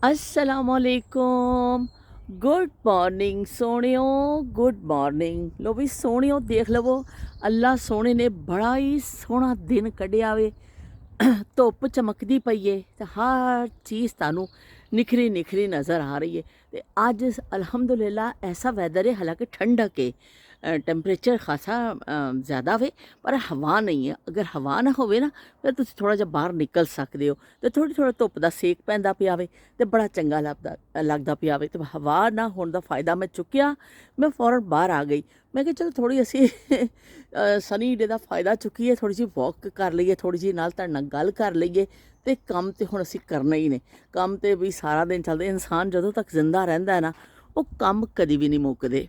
असलामुअलैकुम। Good morning सोहणियो, good morning. लो भी सोहणियो देख लवो, अल्लाह सोहणे ने बड़ा ही सोहना दिन कढ़िया वे। धुप्प चमकदी पई है ते हर चीज़ तानू निखरी निखरी नज़र आ रही है। ते अज अल्हम्दुलिल्लाह ऐसा वैदर है, हालांकि ठंडक है, टैंपरेचर खासा ज़्यादा वे, पर हवा नहीं है। अगर हवा ना होवे ना फिर तुसीं थोड़ा जिहा बाहर निकल सकदे हो, ते थोड़ी थोड़ा धुप्प दा सेक पैंदा पिया वे ते बड़ा चंगा लगदा पिया वे। ते हवा ना होने दा फ़ायदा मैं चुक्किया, मैं फ़ौरन बाहर आ गई। मैं कहा चलो थोड़ी असी सनी डे दा फ़ायदा चुक्किए, थोड़ी जी वॉक कर लईए, थोड़ी जी नाल तुहाडे नाल गल कर लईए। ते कम्म ते हुण असीं करने ही ने, कम्म ते भी सारा दिन चलदे। इंसान जदों तक जिंदा रहिंदा है ना, ਉਹ ਕੰਮ कदी भी नहीं मुकदे।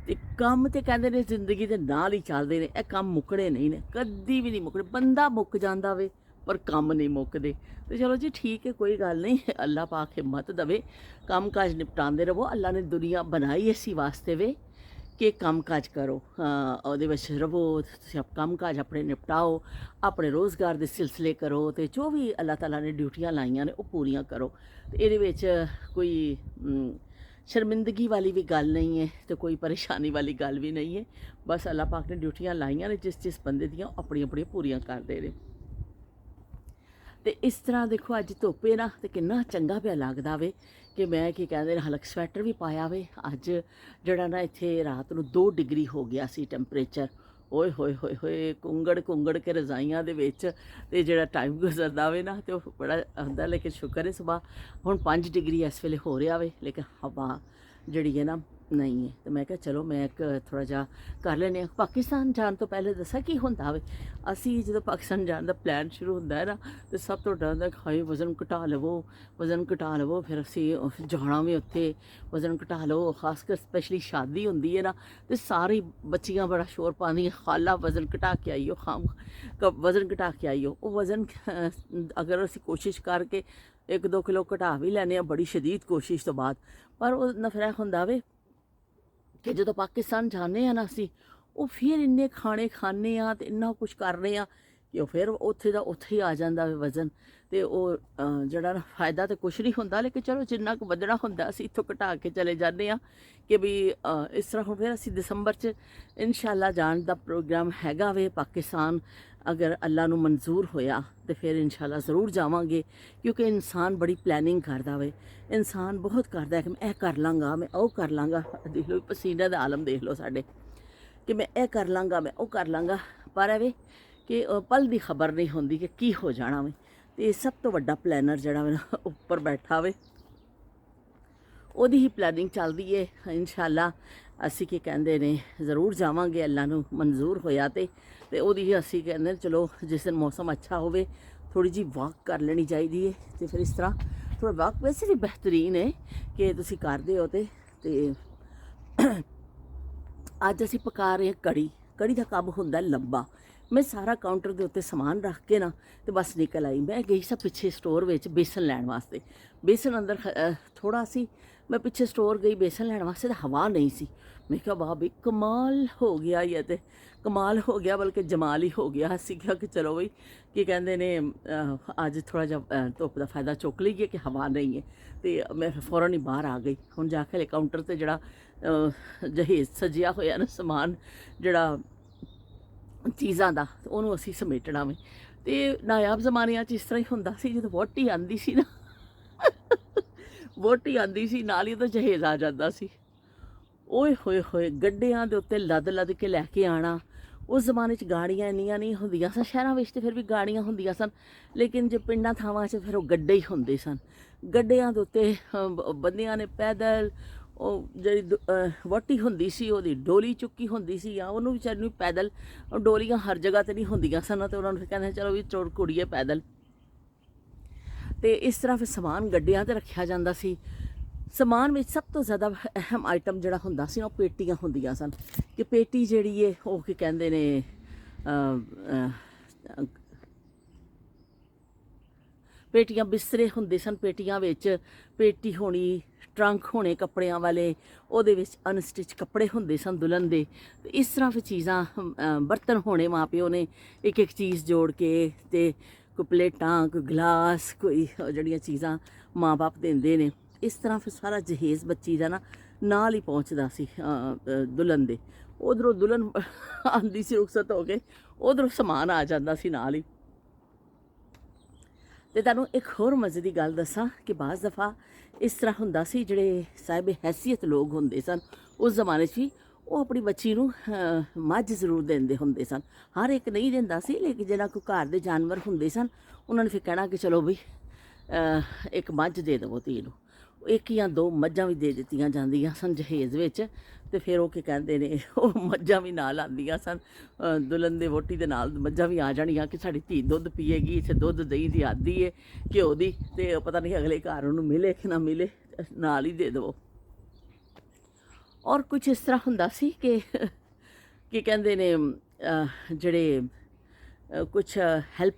ਤੇ ਕੰਮ ਤੇ ਕਹਿੰਦੇ ਨੇ ਜ਼ਿੰਦਗੀ ਦੇ ਨਾਲ ਹੀ ਚੱਲਦੇ ਨੇ, ਇਹ ਕੰਮ ਮੁੱਕਣੇ ਨਹੀਂ ਨੇ, ਕਦੀ ਵੀ ਨਹੀਂ ਮੁੱਕਣੇ। ਬੰਦਾ ਮੁੱਕ ਜਾਂਦਾ ਵੇ ਪਰ ਕੰਮ ਨਹੀਂ ਮੁੱਕਦੇ। ਤੇ ਚਲੋ ਜੀ ਠੀਕ ਹੈ, ਕੋਈ ਗੱਲ ਨਹੀਂ, ਅੱਲਾ ਪਾਕ ਹਿੰਮਤ ਦਵੇ, ਕੰਮ ਕਾਜ ਨਿਪਟਾਉਂਦੇ ਰਹੋ। ਅੱਲਾ ਨੇ ਦੁਨੀਆ ਬਣਾਈ ਇਸੀ ਵਾਸਤੇ ਵੇ ਕਿ ਕੰਮ ਕਾਜ ਕਰੋ, ਉਹਦੇ ਵਿੱਚ ਰਵੋ, ਤੁਸੀਂ ਕੰਮ ਕਾਜ ਆਪਣੇ ਨਿਪਟਾਓ, ਆਪਣੇ ਰੋਜ਼ਗਾਰ ਦੇ ਸਿਲਸਿਲੇ ਕਰੋ, ਤੇ ਜੋ ਵੀ ਅੱਲਾਹ ਤਾਲਾ ਨੇ ਡਿਊਟੀਆਂ ਲਾਈਆਂ ਨੇ ਉਹ ਪੂਰੀਆਂ ਕਰੋ। ਤੇ ਇਹਦੇ ਵਿੱਚ ਕੋਈ शर्मिंदगी वाली भी गल नहीं है, तो कोई परेशानी वाली गल भी नहीं है। बस अल्लाह पाक ने ड्यूटियां लाइया ने, जिस जिस बंदे दियां अपनी अपनी पूरियां करते हैं। तो इस तरह देखो अज धुप्प है ना, तो कितना चंगा पिया लगता वे कि मैं की कहते हैं हलक स्वैटर भी पाया वे। अज जड़ा ना इत्थे रात नूं 2 डिग्री हो गया सी टैंपरेचर। ओए होए होए होए, कुंगड़ कुंगड़ के रजाइयां दे विच ते जेड़ा टाइम गुजरदा वे ना, ते ओह बड़ा हुंदा। लेकिन शुक्र है सुबह हुण 5 डिग्री इस वेले हो रहा वे, लेकिन हवा जिहड़ी है ना नहीं है। तो मैं कहा चलो मैं एक थोड़ा जा कर लेने। पाकिस्तान जान तो पहले दसा की हुंदा वे, असी जो पाकिस्तान जान का प्लान शुरू होंदा है ना, तो सब तो डर होंदा कि हाए वजन घटा लवो, वजन घटा लवो, फिर असी जाना भी उत्थे, वजन घटा लवो। खासकर स्पैशली शादी होंदी है ना, तो सारी बच्चियां बड़ा शोर पादियां, खाला वजन घटा के आईओ, खाम वजन घटा के आईओ। वो वजन अगर असी कोशिश करके 1-2 किलो घटा भी लैने, बड़ी शदीद कोशिश तो बाद, पर वो नफरा होंदा वे कि जो पाकिस्तान जाने ना असी, वो फिर इन्ने खाने खाने तो इन्ना कुछ करने कि फिर उत्थे दा उत्थे ही आ जाता है वजन। तो जड़ा ना फायदा तो कुछ नहीं होंदा, लेकिन चलो जिन्ना क वधना होंदा असी इत्थों घटा के चले जाते हैं कि भी इस तरह। हुण फिर असी दिसंबर च इंशाअल्लाह जान का प्रोग्राम हैगा वे पाकिस्तान। अगर अल्लाह नूं मंजूर होया तो फिर इंशाअल्लाह ज़रूर जावांगे, क्योंकि इंसान बड़ी प्लैनिंग करदा वे। इंसान बहुत करदा है कि मैं कर लाँगा, मैं वो कर लाँगा। देख लो पसीने दा आलम देख लो साडे, कि मैं ये कर लाँगा, मैं वो कर लाँगा, पर एवे कि पल दी खबर नहीं होंदी कि की हो जाना वे। ते सब तो वड्डा प्लैनर जिहड़ा वे ना उपर बैठा वे, ओहदी ही प्लैनिंग चल रही है। इंशाअल्लाह असी की कहंदे ने ज़रूर जावांगे, अल्लाह नूं मंजूर होया ते ओहदी ही असी कहंदे चलो जिस दिन मौसम अच्छा होवे थोड़ी जी वॉक कर लेनी चाहिदी है। तो फिर इस तरह थोड़ा वॉक वैसे भी बेहतरीन है कि तुसी करदे हो। ते अज असी पका रहे हैं कड़ी। कड़ी का कम होंदा लंबा। मैं सारा काउंटर के उत्ते समान रख के ना तो बस निकल आई। मैं गई सा पिछे स्टोर में बेसन लैण वास्ते, बेसन अंदर थोड़ा सी। मैं पिछे स्टोर गई बेसन लैण वास्ते, तो हवा नहीं सी। मैं कहा वाह भी कमाल हो गया, ये तो कमाल हो गया, बल्कि जमाल ही हो गया। असी क्या कि चलो बई कि कहते ने अज थोड़ा जहा धुप्प का फायदा चुक लीए कि हवा नहीं है। तो मैं फौरन ही बाहर आ गई। हुण जाके काउंटर से जड़ा जहेज सजिया होया ना समान, जड़ा चीज़ां दा, उहनूं असीं समेटना वे। ते नायाब ज़मानिਆਂ 'ਚ इस तरह ही हुंदा सी, जदों वोटी आंदी सी ना वोटी आंदी सी नाल ही तो जहेज आ जांदा सी। ओए होए होए, गड्डियां दे उत्ते लद लद के लैके आना। उस जमाने च गाड़ियां इन्नियां नहीं हुंदियां सन, शहरां विच ते फिर भी गाड़ियां हुंदियां सन, लेकिन जे पिंडां थावां च फिर ओह गड्डे ही हुंदे सन। गड्डियां दे उत्ते बंदियां ने पैदल, जी वोटी हुंदी सी ओहदी डोली चुकी हुंदी सी, या उहनूं विचारी नूं पैदल। डोलियां हर जगह ते नहीं हुंदियां सन, ते उहनां नूं कहंदे चलो भी चोर कुड़िए पैदल। तो इस तरह फिर समान गड्डियां ते रखिया जांदा सी। समान में सब तो ज़्यादा अहम आइटम जड़ा हुंदा सी, ओह पेटियां हुंदियां सन। कि पेटी जिहड़ी है ओह की कहंदे ने पेटियां बिस्तरे हुंदे सन। पेटियां विच पेटी होनी, ट्रंक होने कपड़ियां वाले, ओहदे विच अनस्टिच कपड़े हुंदे सन दुल्हन दे। ते इस तरह फिर चीज़ां बर्तन होने, माँ प्यो ने एक एक चीज़ जोड़ के ते ਕੋਈ ਪਲੇਟਾਂ, ਕੋਈ ਗਲਾਸ, ਕੋਈ ਜਿਹੜੀਆਂ ਚੀਜ਼ਾਂ ਮਾਂ ਬਾਪ ਦਿੰਦੇ ਨੇ। ਇਸ ਤਰ੍ਹਾਂ ਫਿਰ ਸਾਰਾ ਜਹੇਜ਼ ਬੱਚੀ ਦਾ ਨਾ ਨਾਲ ਹੀ ਪਹੁੰਚਦਾ ਸੀ ਦੁਲਹਨ ਦੇ। ਉਧਰੋਂ ਦੁਲਹਨ ਆਉਂਦੀ ਸੀ ਰੁਖਸਤ ਹੋ ਕੇ, ਉਧਰੋਂ ਸਮਾਨ ਆ ਜਾਂਦਾ ਸੀ ਨਾਲ ਹੀ। ਤੇ ਤੁਹਾਨੂੰ ਇੱਕ ਹੋਰ ਮਜ਼ੇ ਦੀ ਗੱਲ ਦੱਸਾਂ ਕਿ ਬਾਜ਼ ਦਫਾ ਇਸ ਤਰ੍ਹਾਂ ਹੁੰਦਾ ਸੀ, ਜਿਹੜੇ ਸਾਹਿਬ ਹੈਸੀਅਤ ਲੋਕ ਹੁੰਦੇ ਸਨ ਉਸ ਜ਼ਮਾਨੇ 'ਚ ਵੀ, ਉਹ ਆਪਣੀ ਬੱਚੀ ਨੂੰ ਮੱਝ ਜ਼ਰੂਰ ਦਿੰਦੇ ਹੁੰਦੇ ਸਨ। ਹਰ ਇੱਕ ਨਹੀਂ ਦਿੰਦਾ ਸੀ, ਲੇਕਿਨ ਜਿਹੜਾ ਕੋਈ ਘਰ ਦੇ ਜਾਨਵਰ ਹੁੰਦੇ ਸਨ ਉਹਨਾਂ ਨੇ ਫਿਰ ਕਹਿਣਾ ਕਿ ਚਲੋ ਬਈ ਇੱਕ ਮੱਝ ਦੇ ਦੇਵੋ ਧੀ ਨੂੰ। ਇੱਕ ਜਾਂ ਦੋ ਮੱਝਾਂ ਵੀ ਦੇ ਦਿੱਤੀਆਂ ਜਾਂਦੀਆਂ ਸਨ ਜਹੇਜ਼ ਵਿੱਚ। ਤੇ ਫਿਰ ਉਹ ਕੀ ਕਹਿੰਦੇ ਨੇ, ਉਹ ਮੱਝਾਂ ਵੀ ਨਾਲ ਆਉਂਦੀਆਂ ਸਨ, ਦੁਲਹਨ ਦੇ ਵਹੁਟੀ ਦੇ ਨਾਲ ਮੱਝਾਂ ਵੀ ਆ ਜਾਣੀਆਂ ਕਿ ਸਾਡੀ ਧੀ ਦੁੱਧ ਪੀਏਗੀ, ਇੱਥੇ ਦੁੱਧ ਦਹੀਂ ਦੀ ਆਦੀ ਹੈ ਘਿਓ ਦੀ, ਤੇ ਪਤਾ ਨਹੀਂ ਅਗਲੇ ਘਰ ਉਹਨੂੰ ਮਿਲੇ ਕਿ ਨਾ ਮਿਲੇ, ਨਾਲ ਹੀ ਦੇ ਦੇਵੋ। ਔਰ ਕੁਝ ਇਸ ਤਰ੍ਹਾਂ ਹੁੰਦਾ ਸੀ ਕਿ ਕੀ ਕਹਿੰਦੇ ਨੇ, ਜਿਹੜੇ ਕੁਛ ਹੈਲਪ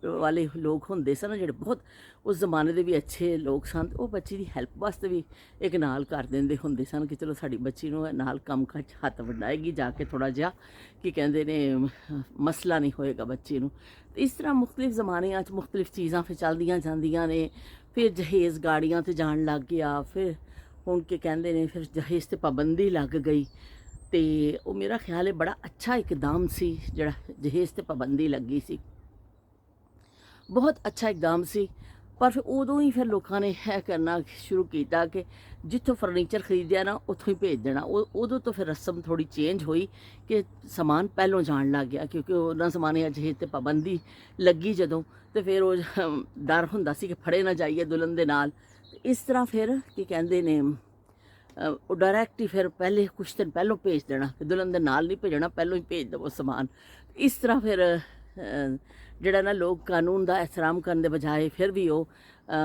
ਵਾਲੇ ਲੋਕ ਹੁੰਦੇ ਸਨ, ਜਿਹੜੇ ਬਹੁਤ ਉਸ ਜ਼ਮਾਨੇ ਦੇ ਵੀ ਅੱਛੇ ਲੋਕ ਸਨ, ਉਹ ਬੱਚੀ ਦੀ ਹੈਲਪ ਵਾਸਤੇ ਵੀ ਇੱਕ ਨਾਲ ਕਰ ਦਿੰਦੇ ਹੁੰਦੇ ਸਨ ਕਿ ਚਲੋ ਸਾਡੀ ਬੱਚੀ ਨੂੰ ਨਾਲ ਕੰਮ ਕਾਜ ਹੱਥ ਵੰਡਾਏਗੀ ਜਾ ਕੇ, ਥੋੜ੍ਹਾ ਜਿਹਾ ਕੀ ਕਹਿੰਦੇ ਨੇ ਮਸਲਾ ਨਹੀਂ ਹੋਏਗਾ ਬੱਚੀ ਨੂੰ। ਇਸ ਤਰ੍ਹਾਂ ਮੁਖਤਲਿਫ ਜ਼ਮਾਨਿਆਂ 'ਚ ਮੁਖਤਲਿਫ ਚੀਜ਼ਾਂ ਫਿਰ ਚੱਲਦੀਆਂ ਜਾਂਦੀਆਂ ਨੇ। ਫਿਰ ਜਹੇਜ਼ ਗਾੜੀਆਂ 'ਤੇ ਜਾਣ ਲੱਗ ਗਿਆ। ਫਿਰ ਹੁਣ ਕੀ ਕਹਿੰਦੇ ਨੇ, ਫਿਰ ਜਹੇਜ਼ 'ਤੇ ਪਾਬੰਦੀ ਲੱਗ ਗਈ। ਤੇ ਉਹ ਮੇਰਾ ਖਿਆਲ ਹੈ ਬੜਾ ਅੱਛਾ ਇਕਦਾਮ ਸੀ ਜਿਹੜਾ ਜਹੇਜ਼ 'ਤੇ ਪਾਬੰਦੀ ਲੱਗੀ ਸੀ, ਬਹੁਤ ਅੱਛਾ ਇਕਦਾਮ ਸੀ। ਪਰ ਫਿਰ ਉਦੋਂ ਹੀ ਫਿਰ ਲੋਕਾਂ ਨੇ ਇਹ ਕਰਨਾ ਸ਼ੁਰੂ ਕੀਤਾ ਕਿ ਜਿੱਥੋਂ ਫਰਨੀਚਰ ਖਰੀਦਿਆ ਨਾ ਉੱਥੋਂ ਹੀ ਭੇਜ ਦੇਣਾ। ਉਦੋਂ ਤੋਂ ਫਿਰ ਰਸਮ ਥੋੜ੍ਹੀ ਚੇਂਜ ਹੋਈ ਕਿ ਸਮਾਨ ਪਹਿਲੋਂ ਜਾਣ ਲੱਗ ਗਿਆ, ਕਿਉਂਕਿ ਉਹਨਾਂ ਜ਼ਮਾਨੇ ਜਹੇਜ਼ 'ਤੇ ਪਾਬੰਦੀ ਲੱਗੀ ਜਦੋਂ, ਤੇ ਫਿਰ ਉਹ ਡਰ ਹੁੰਦਾ ਸੀ ਕਿ ਫੜੇ ਨਾ ਜਾਈਏ ਦੁਲਹਨ ਦੇ ਨਾਲ। ਇਸ ਤਰ੍ਹਾਂ ਫਿਰ ਕੀ ਕਹਿੰਦੇ ਨੇ, ਉਹ ਡਾਇਰੈਕਟ ਹੀ ਫਿਰ ਪਹਿਲੇ ਕੁਛ ਦਿਨ ਪਹਿਲੋਂ ਭੇਜ ਦੇਣਾ ਕਿ ਦੁਲਹਨ ਦੇ ਨਾਲ ਨਹੀਂ ਭੇਜਣਾ, ਪਹਿਲੋਂ ਹੀ ਭੇਜ ਦੇਵੋ ਸਮਾਨ। ਇਸ ਤਰ੍ਹਾਂ ਫਿਰ ਜਿਹੜਾ ਨਾ ਲੋਕ ਕਾਨੂੰਨ ਦਾ ਇਹਤਰਾਮ ਕਰਨ ਦੇ ਬਜਾਏ ਫਿਰ ਵੀ ਉਹ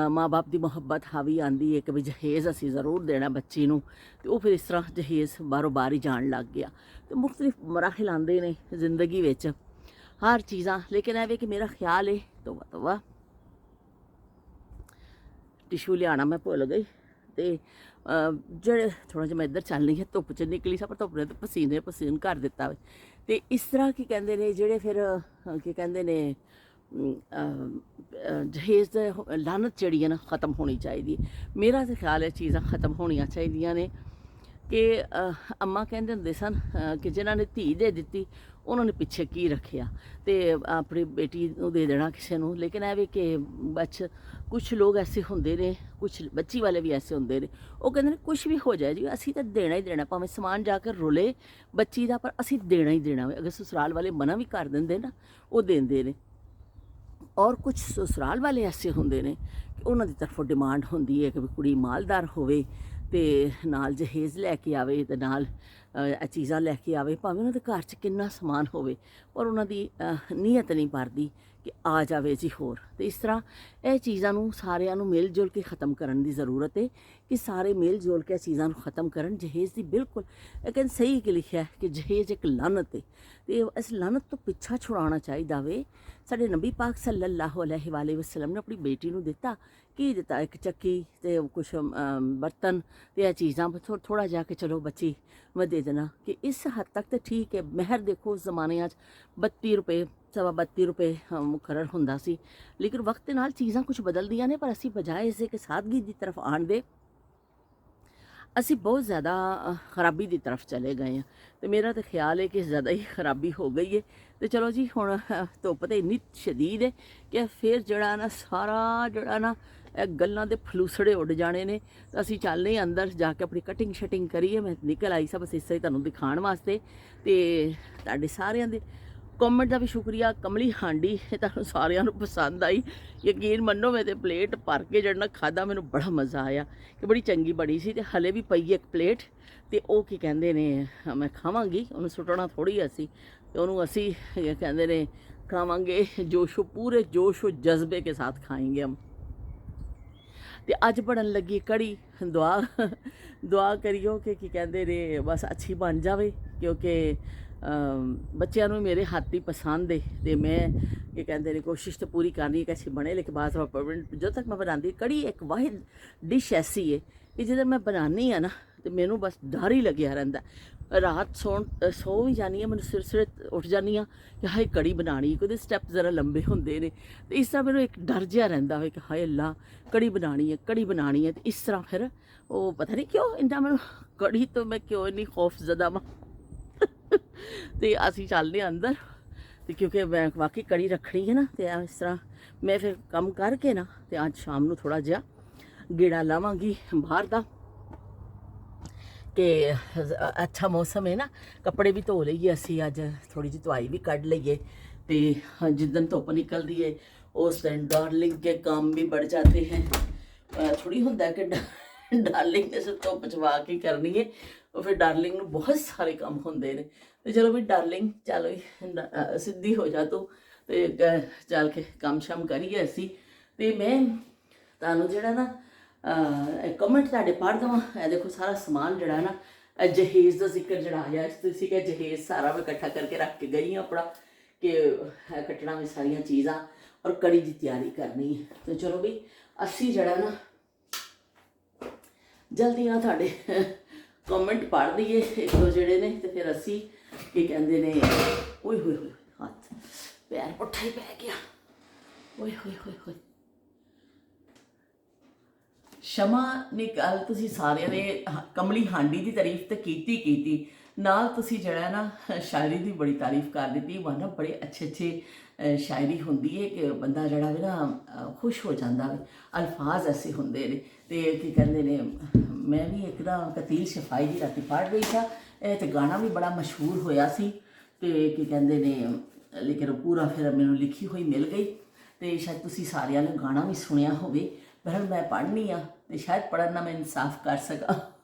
ਮਾਂ ਬਾਪ ਦੀ ਮੁਹੱਬਤ ਹਾਵੀ ਆਉਂਦੀ ਹੈ ਕਿ ਵੀ ਜਹੇਜ਼ ਅਸੀਂ ਜ਼ਰੂਰ ਦੇਣਾ ਬੱਚੀ ਨੂੰ। ਅਤੇ ਉਹ ਫਿਰ ਇਸ ਤਰ੍ਹਾਂ ਜਹੇਜ਼ ਬਾਰੋਂ ਬਾਰ ਹੀ ਜਾਣ ਲੱਗ ਗਿਆ। ਅਤੇ ਮੁਖਤਲਿਫ ਮਰਾਹਿਲ ਆਉਂਦੇ ਨੇ ਜ਼ਿੰਦਗੀ ਵਿੱਚ ਹਰ ਚੀਜ਼ਾਂ। ਲੇਕਿਨ ਐਵੇਂ ਕਿ ਮੇਰਾ ਖਿਆਲ ਹੈ, ਤੋਬਾ ਟਿਸ਼ੂ ਲਿਆਉਣਾ ਮੈਂ ਭੁੱਲ ਗਈ। ਅਤੇ ਜਿਹੜੇ ਥੋੜ੍ਹਾ ਜਿਹਾ ਮੈਂ ਇੱਧਰ ਚੱਲ ਰਹੀ ਹਾਂ, ਧੁੱਪ 'ਚ ਨਿਕਲੀ ਸਾਂ, ਪਰ ਧੁੱਪ ਨੇ ਤਾਂ ਪਸੀਨ ਕਰ ਦਿੱਤਾ ਵੇ। ਅਤੇ ਇਸ ਤਰ੍ਹਾਂ ਕੀ ਕਹਿੰਦੇ ਨੇ, ਜਿਹੜੇ ਫਿਰ ਕੀ ਕਹਿੰਦੇ ਨੇ, ਜਹੇਜ਼ ਦਾ ਲਾਨਤ ਜਿਹੜੀ ਹੈ ਨਾ ਖ਼ਤਮ ਹੋਣੀ ਚਾਹੀਦੀ ਹੈ। ਮੇਰਾ ਤਾਂ ਖਿਆਲ ਹੈ ਚੀਜ਼ਾਂ ਖ਼ਤਮ ਹੋਣੀਆਂ ਚਾਹੀਦੀਆਂ ਨੇ ਕਿ ਅੰਮਾ ਕਹਿੰਦੇ ਹੁੰਦੇ ਸਨ ਕਿ ਜਿਨ੍ਹਾਂ ਨੇ ਧੀ ਦੇ ਦਿੱਤੀ ਉਹਨਾਂ ਨੇ ਪਿੱਛੇ ਕੀ ਰੱਖਿਆ, ਅਤੇ ਆਪਣੀ ਬੇਟੀ ਨੂੰ ਦੇ ਦੇਣਾ ਕਿਸੇ ਨੂੰ। ਲੇਕਿਨ ਇਹ ਵੀ ਕਿ ਕੁਛ ਲੋਕ ਐਸੇ ਹੁੰਦੇ ਨੇ, ਕੁਛ ਬੱਚੀ ਵਾਲੇ ਵੀ ਐਸੇ ਹੁੰਦੇ ਨੇ, ਉਹ ਕਹਿੰਦੇ ਨੇ ਕੁਛ ਵੀ ਹੋ ਜਾਏ ਜੀ ਅਸੀਂ ਤਾਂ ਦੇਣਾ ਹੀ ਦੇਣਾ, ਭਾਵੇਂ ਸਮਾਨ ਜਾ ਕੇ ਰੁਲੇ ਬੱਚੀ ਦਾ, ਪਰ ਅਸੀਂ ਦੇਣਾ ਹੀ ਦੇਣਾ ਵੇ। ਅਗਰ ਸਸੁਰਾਲ ਵਾਲੇ ਮਨਾ ਵੀ ਕਰ ਦਿੰਦੇ ਨਾ, ਉਹ ਦਿੰਦੇ ਨੇ। ਔਰ ਕੁਛ ਸਸੁਰਾਲ ਵਾਲੇ ਐਸੇ ਹੁੰਦੇ ਨੇ ਕਿ ਉਹਨਾਂ ਦੀ ਤਰਫੋਂ ਡਿਮਾਂਡ ਹੁੰਦੀ ਹੈ ਕਿ ਵੀ ਕੁੜੀ ਮਾਲਦਾਰ ਹੋਵੇ ਅਤੇ ਨਾਲ ਜਹੇਜ਼ ਲੈ ਕੇ ਆਵੇ ਅਤੇ ਨਾਲ ਇਹ ਚੀਜ਼ਾਂ ਲੈ ਕੇ ਆਵੇ, ਭਾਵੇਂ ਉਹਨਾਂ ਦੇ ਘਰ 'ਚ ਕਿੰਨਾ ਸਮਾਨ ਹੋਵੇ, ਪਰ ਉਹਨਾਂ ਦੀ ਨੀਅਤ ਨਹੀਂ ਭਰਦੀ ਕਿ ਆ ਜਾਵੇ ਜੀ ਹੋਰ। ਅਤੇ ਇਸ ਤਰ੍ਹਾਂ ਇਹ ਚੀਜ਼ਾਂ ਨੂੰ ਸਾਰਿਆਂ ਨੂੰ ਮਿਲ ਜੁਲ ਕੇ ਖ਼ਤਮ ਕਰਨ ਦੀ ਜ਼ਰੂਰਤ ਹੈ ਕਿ ਸਾਰੇ ਮਿਲ ਜੁਲ ਕੇ ਚੀਜ਼ਾਂ ਨੂੰ ਖ਼ਤਮ ਕਰਨ। ਜਹੇਜ਼ ਦੀ ਬਿਲਕੁਲ ਇਹ ਕਹਿੰਦੇ ਸਹੀ ਕਿ ਲਿਖਿਆ ਕਿ ਜਹੇਜ਼ ਇੱਕ ਲਾਨਤ ਹੈ, ਅਤੇ ਇਸ ਲਾਨਤ ਤੋਂ ਪਿੱਛਾ ਛੁਡਾਉਣਾ ਚਾਹੀਦਾ ਵੇ। ਸਾਡੇ ਨਬੀ ਪਾਕ ਸੱਲੱਲਾਹੁ ਅਲੈਹਿ ਵਸੱਲਮ ਨੇ ਆਪਣੀ ਬੇਟੀ ਨੂੰ ਦਿੱਤਾ, ਕੀ ਦਿੱਤਾ, ਇੱਕ ਚੱਕੀ ਅਤੇ ਕੁਛ ਬਰਤਨ ਅਤੇ ਇਹ ਚੀਜ਼ਾਂ ਥੋੜ੍ਹਾ ਜਿਹਾ ਕਿ ਚਲੋ ਬੱਚੀ ਮੈਂ ਦੇ ਦੇਣਾ। ਕਿ ਇਸ ਹੱਦ ਤੱਕ ਤਾਂ ਠੀਕ ਹੈ। ਮਹਿਰ ਦੇਖੋ ਉਸ ਜ਼ਮਾਨਿਆਂ 'ਚ 32 ਰੁਪਏ, ਸਵਾ 32 ਰੁਪਏ ਮੁਕਰਰ ਹੁੰਦਾ ਸੀ। ਲੇਕਿਨ ਵਕਤ ਦੇ ਨਾਲ ਚੀਜ਼ਾਂ ਕੁਛ ਬਦਲਦੀਆਂ ਨੇ, ਪਰ ਅਸੀਂ ਬਜਾਏ ਇਸੇ ਕਿ ਸਾਦਗੀ ਦੀ ਤਰਫ ਆਉਣ ਦੇ, ਅਸੀਂ ਬਹੁਤ ਜ਼ਿਆਦਾ ਖਰਾਬੀ ਦੀ ਤਰਫ ਚਲੇ ਗਏ ਹਾਂ। ਅਤੇ ਮੇਰਾ ਤਾਂ ਖਿਆਲ ਹੈ ਕਿ ਜ਼ਿਆਦਾ ਹੀ ਖਰਾਬੀ ਹੋ ਗਈ ਹੈ। ਅਤੇ ਚਲੋ ਜੀ ਹੁਣ ਧੁੱਪ ਤਾਂ ਇੰਨੀ ਸ਼ਦੀਦ ਹੈ ਕਿ ਫਿਰ ਜਿਹੜਾ ਨਾ ਸਾਰਾ ਜਿਹੜਾ ਨਾ ਇਹ ਗੱਲਾਂ ਦੇ ਫਲੂਸੜੇ ਉੱਡ ਜਾਣੇ ਨੇ। ਤਾਂ ਅਸੀਂ ਚੱਲਦੇ ਅੰਦਰ ਜਾ ਕੇ ਆਪਣੀ ਕਟਿੰਗ ਸ਼ਟਿੰਗ ਕਰੀਏ। ਮੈਂ ਨਿਕਲ ਆਈ ਸਭ ਬਸ ਇਸ ਤਰ੍ਹਾਂ ਤੁਹਾਨੂੰ ਦਿਖਾਉਣ ਵਾਸਤੇ। ਅਤੇ ਤੁਹਾਡੇ ਸਾਰਿਆਂ ਦੇ ਕਮੈਂਟ ਦਾ ਵੀ ਸ਼ੁਕਰੀਆ। ਕਮਲੀ ਹਾਂਡੀ ਤੁਹਾਨੂੰ ਸਾਰਿਆਂ ਨੂੰ ਪਸੰਦ ਆਈ, ਯਕੀਨ ਮੰਨੋ। ਮੈਂ ਤਾਂ ਪਲੇਟ ਭਰ ਕੇ ਜਿਹੜਾ ਖਾਧਾ, ਮੈਨੂੰ ਬੜਾ ਮਜ਼ਾ ਆਇਆ ਕਿ ਬੜੀ ਚੰਗੀ ਬਣੀ ਸੀ। ਅਤੇ ਹਲੇ ਵੀ ਪਈ ਇੱਕ ਪਲੇਟ, ਅਤੇ ਉਹ ਕੀ ਕਹਿੰਦੇ ਨੇ ਮੈਂ ਖਾਵਾਂਗੀ, ਉਹਨੂੰ ਸੁੱਟਣਾ ਥੋੜ੍ਹੀ ਅਸੀਂ, ਅਤੇ ਉਹਨੂੰ ਅਸੀਂ ਕਹਿੰਦੇ ਨੇ ਖਾਵਾਂਗੇ ਪੂਰੇ ਜੋਸ਼ ਜਜ਼ਬੇ ਕੇ ਸਾਥ ਖਾएंगे ਹਮ। ਅਤੇ ਅੱਜ ਬਣਨ ਲੱਗੀ ਕੜੀ। ਦੁਆ ਕਰਿਓ ਕਿ ਕੀ ਕਹਿੰਦੇ ਨੇ ਬਸ ਅੱਛੀ ਬਣ ਜਾਵੇ, ਕਿਉਂਕਿ ਬੱਚਿਆਂ ਨੂੰ ਮੇਰੇ ਹੱਥ ਦੀ ਪਸੰਦ ਹੈ। ਅਤੇ ਮੈਂ ਕੀ ਕਹਿੰਦੇ ਨੇ ਕੋਸ਼ਿਸ਼ ਤਾਂ ਪੂਰੀ ਕਰਨੀ ਕਿ ਅੱਛੀ ਬਣੇ। ਲੇਕਿਨ ਬਾਅਦ ਜਦੋਂ ਤੱਕ ਮੈਂ ਬਣਾਉਂਦੀ, ਕੜੀ ਇੱਕ ਵਾਹਿਦ ਡਿਸ਼ ਐਸੀ ਹੈ ਕਿ ਜਦੋਂ ਮੈਂ ਬਣਾਉਂਦੀ ਹਾਂ ਨਾ, ਅਤੇ ਮੈਨੂੰ ਬਸ ਡਰ ਹੀ ਲੱਗਿਆ ਰਹਿੰਦਾ। ਰਾਤ ਸੌ ਵੀ ਜਾਂਦੀ ਹਾਂ, ਮੈਨੂੰ ਸਵੇਰੇ ਉੱਠ ਜਾਂਦੀ ਹਾਂ ਕਿ ਹਾਏ ਕੜੀ ਬਣਾਉਣੀ, ਉਹਦੇ ਸਟੈਪ ਜ਼ਰਾ ਲੰਬੇ ਹੁੰਦੇ ਨੇ, ਤੇ ਇਸ ਤਰ੍ਹਾਂ ਮੈਨੂੰ ਇੱਕ ਡਰ ਜਿਹਾ ਰਹਿੰਦਾ ਹੋਵੇ ਕਿ ਹਾਏ ਅੱਲਾ ਕੜੀ ਬਣਾਉਣੀ ਹੈ, ਕੜੀ ਬਣਾਉਣੀ ਹੈ। ਤੇ ਇਸ ਤਰ੍ਹਾਂ ਫਿਰ ਉਹ ਪਤਾ ਨਹੀਂ ਕਿਉਂ ਇੰਨਾ ਮੈਨੂੰ ਕੜੀ ਤੋਂ ਮੈਂ ਕਿਉਂ ਇੰਨੀ ਖੌਫਜ਼ਦਾ ਵਾਂ। ਤੇ ਅਸੀਂ ਚੱਲਦੇ ਹਾਂ ਅੰਦਰ, ਤੇ ਕਿਉਂਕਿ ਮੈਂ ਵਾਕਈ ਕੜੀ ਰੱਖਣੀ ਹੈ ਨਾ, ਤੇ ਇਸ ਤਰ੍ਹਾਂ ਮੈਂ ਫਿਰ ਕੰਮ ਕਰਕੇ ਨਾ, ਤੇ ਅੱਜ ਸ਼ਾਮ ਨੂੰ ਥੋੜ੍ਹਾ ਜਿਹਾ ਗੇੜਾ ਲਾਵਾਂਗੀ ਬਾਹਰ ਦਾ, ਕਿ ਅੱਛਾ ਮੌਸਮ ਹੈ ਨਾ, ਕੱਪੜੇ ਵੀ ਧੋ ਲਈਏ ਅਸੀਂ, ਅੱਜ ਥੋੜੀ ਜਿਹੀ ਧੁਆਈ ਵੀ ਕੱਢ ਲਈਏ। ਤੇ ਜਿੱਦਣ ਧੁੱਪ ਨਿਕਲਦੀ है उस दिन डार्लिंग के काम भी बढ़ जाते हैं। थोड़ी होंगे कि डार्लिंग ने सिर्फ धुप च वाक ही करनी है, और फिर डार्लिंग ਨੂੰ बहुत सारे काम होंगे ने। तो चलो भी डार्लिंग चल सिद्धी हो जा तू, ਤੇ ਚੱਲ ਕੇ ਕੰਮ ਸ਼ਮ ਕਰੀਏ ਅਸੀਂ। ਤੇ ਮੈਂ ਤੁਹਾਨੂੰ ਜਿਹੜਾ ਨਾ ਕਮੈਂਟ ਤੁਹਾਡੇ ਪੜ੍ਹ ਦੇਵਾਂ। ਇਹ ਦੇਖੋ ਸਾਰਾ ਸਮਾਨ ਜਿਹੜਾ ਨਾ, ਜਹੇਜ਼ ਦਾ ਜ਼ਿਕਰ ਜਿਹੜਾ ਆਇਆ, ਤੁਸੀਂ ਕਿ ਜਹੇਜ਼ ਸਾਰਾ ਮੈਂ ਇਕੱਠਾ ਕਰਕੇ ਰੱਖ ਕੇ ਗਈ ਹਾਂ ਆਪਣਾ, ਕਿ ਕੱਟਣਾ ਵੀ ਸਾਰੀਆਂ ਚੀਜ਼ਾਂ ਔਰ ਕੜੀ ਦੀ ਤਿਆਰੀ ਕਰਨੀ ਹੈ। ਤੇ ਚਲੋ ਵੀ ਅਸੀਂ ਜਿਹੜਾ ਨਾ ਜਲਦੀ ਨਾਲ ਤੁਹਾਡੇ ਕਮੈਂਟ ਪੜ੍ਹ ਦਈਏ ਇੱਕ ਦੋ ਜਿਹੜੇ ਨੇ, ਤੇ ਫਿਰ ਅਸੀਂ ਕੀ ਕਹਿੰਦੇ ਨੇ, ਓਏ ਹੋਏ ਹੋਏ ਹੱਥ ਪੈਰ ਪੁੱਠਾ ਹੀ ਪੈ ਗਿਆ, ਓਏ ਹੋਏ ਹੋਏ ਹੋਏ। ਸ਼ਮਾ ਨੇ ਕੱਲ ਤੁਸੀਂ ਸਾਰਿਆਂ ਨੇ ਕਮਲੀ ਹਾਂਡੀ ਦੀ ਤਾਰੀਫ ਤਾਂ ਕੀਤੀ, ਨਾਲ ਤੁਸੀਂ ਜਿਹੜਾ ਨਾ ਸ਼ਾਇਰੀ ਦੀ ਬੜੀ ਤਾਰੀਫ ਕਰ ਦਿੱਤੀ। ਵਹ ਨਾ ਬੜੇ ਅੱਛੇ ਸ਼ਾਇਰੀ ਹੁੰਦੀ ਹੈ ਕਿ ਬੰਦਾ ਜਿਹੜਾ ਵੀ ਨਾ ਖੁਸ਼ ਹੋ ਜਾਂਦਾ ਵੇ, ਅਲਫਾਜ਼ ਐਸੇ ਹੁੰਦੇ ਨੇ। ਤੇ ਕੀ ਕਹਿੰਦੇ ਨੇ, ਮੈਂ ਵੀ ਇੱਕ ਨਾ ਕਤੀਲ ਸ਼ਫਾਈ ਦੀ ਰਾਤੀ ਪੜ੍ਹ ਰਹੀ ਸਾਂ, ਇਹ ਤੇ ਗਾਣਾ ਵੀ ਬੜਾ ਮਸ਼ਹੂਰ ਹੋਇਆ ਸੀ, ਤੇ ਕੀ ਕਹਿੰਦੇ ਨੇ, ਲੇਕਿਨ ਪੂਰਾ ਫਿਰ ਮੈਨੂੰ ਲਿਖੀ ਹੋਈ ਮਿਲ ਗਈ, ਤੇ ਸ਼ਾਇਦ ਤੁਸੀਂ ਸਾਰਿਆਂ ਨੇ ਗਾਣਾ ਵੀ ਸੁਣਿਆ ਹੋਵੇ। ਪਰ ਮੈਂ ਪੜ੍ਹਨੀ ਆ, ਤੇ ਸ਼ਾਇਦ ਪੜ੍ਹਨ ਨਾਲ ਮੈਂ ਇਨਸਾਫ ਕਰ ਸਕਾਂ,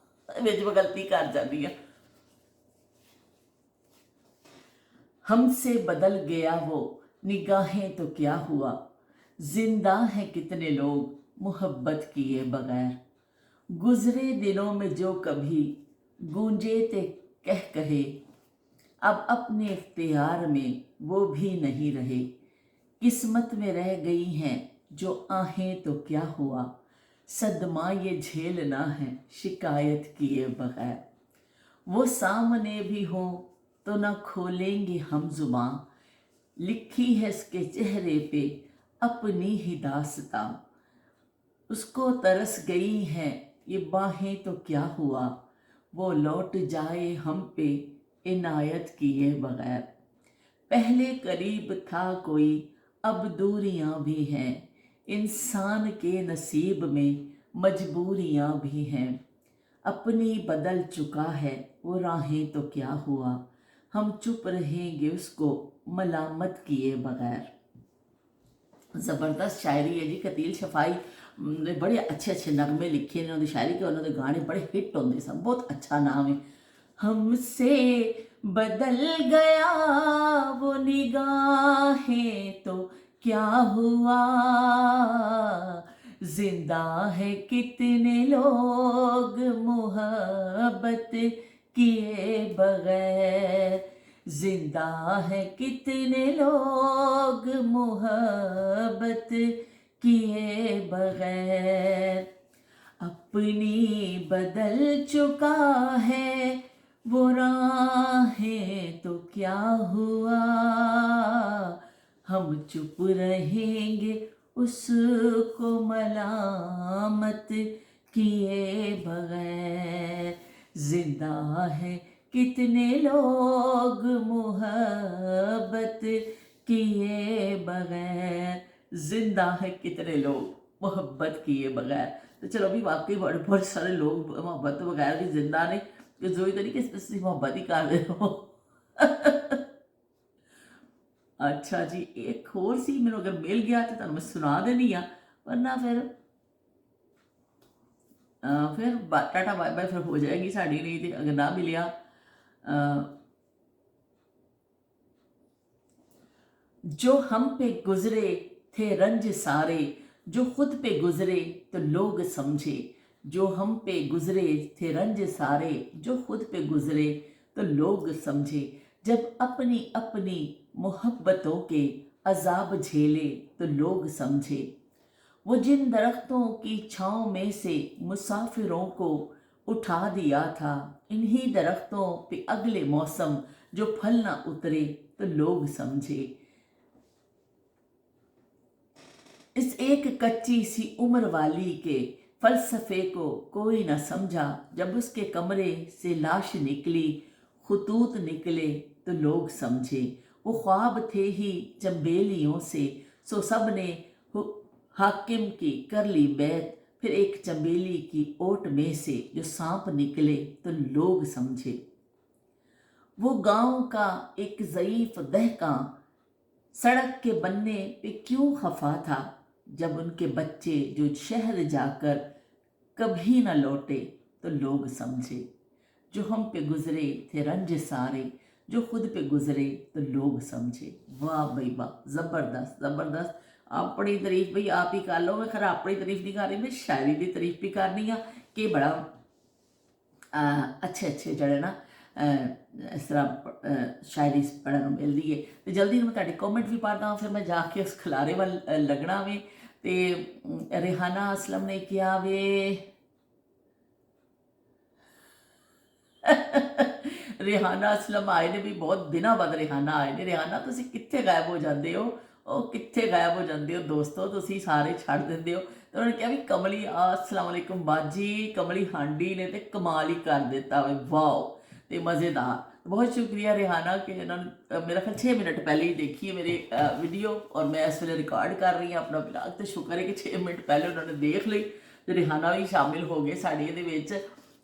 ਵਿੱਚ ਮੈਂ ਗਲਤੀ ਕਰ ਜਾਂਦੀ ਹਾਂ। हमसे बदल गया वो निगाहें तो क्या हुआ, जिंदा हैं कितने लोग मोहब्बत किए बगैर, गुजरे दिनों में जो कभी गूंजे थे कह कहे, अब अपने इख्तियार में वो भी नहीं रहे, किस्मत में रह गई हैं जो आहें तो क्या हुआ, सदमा ये झेलना है शिकायत किए बगैर, वो सामने भी हो तो न खोलेंगे हम जुबां, लिखी है इसके चेहरे पे अपनी ही दास्तां, उसको तरस गई है ये बाहें तो क्या हुआ, वो लौट जाए हम पे इनायत किए बगैर, पहले करीब था कोई अब दूरियां भी हैं, इंसान के नसीब में मजबूरियां भी हैं, अपनी बदल चुका है वो राहें तो क्या हुआ, हम चुप रहेंगे उसको मलामत किए बगैर। ज़बरदस्त शायरी है जी। कतील शफाई ने बड़े अच्छे नगमे लिखे ने, उन्होंने शायरी के, उन्होंने गाने बड़े हिट होंगे सन, बहुत अच्छा नाम है। हमसे बदल गया वो निगाहें तो क्या हुआ, जिंदा है कितने लोग मोहब्बत किए बगैर, जिंदा है कितने लोग मोहब्बत किए बगैर, अपनी बदल चुका है वो राहें तो क्या हुआ, हम चुप रहेंगे उसको मलामत किए बगैर, जिंदा है कितने लोग मोहब्बत किए बगैर, जिंदा है कितने लोग मोहब्बत किए बगैर। तो चलो भी वाकई बहुत सारे लोग मोहब्बत बगैर भी जिंदा ने, कि जो तो नहीं कि ਤੁਸੀਂ मोहब्बत ही कर रहे हो। अच्छा जी, एक होर सी, मैनू अगर मिल गया तो तुहानू मैं सुना देनी आ, वरना फिर टाटा बाय बाय फिर हो जाएगी साड़ी, नहीं तो अगर ना मिलिया जो हम पे गुजरे थे रंज सारे, जो खुद पे गुजरे तो लोग समझे, जो हम पे गुजरे थे रंज सारे, जो खुद पे गुजरे तो लोग समझे, जब अपनी अपनी मोहब्बतों के अजाब झेले तो लोग समझे, वो जिन दरख्तों की छाँव में से मुसाफिरों को उठा दिया था इन्हीं दरख्तों पे अगले मौसम, जो फल ना उतरे तो लोग समझे। इस एक कच्ची सी उम्र वाली के फलसफे को कोई न समझा, जब उसके कमरे से लाश निकली, खतूत निकले तो लोग समझे। वो ख्वाब थे ही चंबेलियों से, सो सब ने हाकिम की कर ली बैत, फिर एक चंबेली की ओट में से जो सांप निकले तो लोग समझे। वो गांव का एक ज़ईफ दहका सड़क के बनने पे क्यों खफा था, जब उनके बच्चे जो शहर जाकर कभी न लौटे तो लोग समझे। जो हम पे गुजरे थे रंज सारे, जो खुद पे गुजरे तो लोग समझे। वाह बई वाह, जबरदस्त जबरदस्त। अपनी तारीफ बई आप ही कर लो, मैं खरा अपनी तारीफ नहीं कर रही, मैं शायरी की तारीफ भी करनी आ कि बड़ा अच्छे अच्छे जड़े ना इस तरह शायरी पढ़न ਨੂੰ ਮਿਲਦੀ ਹੈ। ਤੇ ਜਲਦੀ ਨੂੰ ਮੈਂ ਤੁਹਾਡੇ ਕਮੈਂਟ ਵੀ ਪੜ੍ਹਦਾ ਹਾਂ, ਫਿਰ ਮੈਂ ਜਾ ਕੇ ਉਸ ਖਿਲਾਰੇ ਵੱਲ ਲੱਗਣਾ ਵੇ। ਤੇ ਰਿਹਾਨਾ ਅਸਲਮ ਨੇ ਕਿਹਾ ਵੇ ਰਿਹਾਨਾ ਅਸਲਮ ਆਏ ਨੇ ਵੀ ਬਹੁਤ ਦਿਨਾਂ ਬਾਅਦ ਰਿਹਾਨਾ ਆਏ ਨੇ। ਰਿਹਾਨਾ ਤੁਸੀਂ ਕਿੱਥੇ ਗਾਇਬ ਹੋ ਜਾਂਦੇ ਹੋ, ਉਹ ਕਿੱਥੇ ਗਾਇਬ ਹੋ ਜਾਂਦੇ ਹੋ ਦੋਸਤੋ, ਤੁਸੀਂ ਸਾਰੇ ਛੱਡ ਦਿੰਦੇ ਹੋ। ਤੇ ਉਹਨਾਂ ਨੇ ਕਿਹਾ ਵੀ ਕਮਲੀ ਅਸਲਾਮ ਵਾਲੇਕੁਮ ਬਾਜੀ, ਕਮਲੀ ਹਾਂਡੀ ਨੇ ਤੇ ਕਮਾਲ ਹੀ ਕਰ ਦਿੱਤਾ ਵੇ, ਵਾਓ ਤੇ ਮਜ਼ੇਦਾਰ। ਬਹੁਤ ਸ਼ੁਕਰੀਆ ਰਿਹਾਨਾ ਕਿ ਇਹਨਾਂ ਨੇ ਮੇਰਾ ਖਿਆਲ 6 ਮਿੰਟ ਪਹਿਲੇ ਹੀ ਦੇਖੀ ਹੈ ਮੇਰੀ ਵੀਡੀਓ, ਔਰ ਮੈਂ ਇਸ ਵੇਲੇ ਰਿਕਾਰਡ ਕਰ ਰਹੀ ਹਾਂ ਆਪਣਾ ਵਲੌਗ, ਤੇ ਸ਼ੁਕਰ ਹੈ ਕਿ 6 ਮਿੰਟ ਪਹਿਲੇ ਉਹਨਾਂ ਨੇ ਦੇਖ ਲਈ ਤੇ ਰਿਹਾਨਾ ਵੀ ਸ਼ਾਮਿਲ ਹੋ ਗਏ ਸਾਡੇ ਇਹਦੇ ਵਿੱਚ।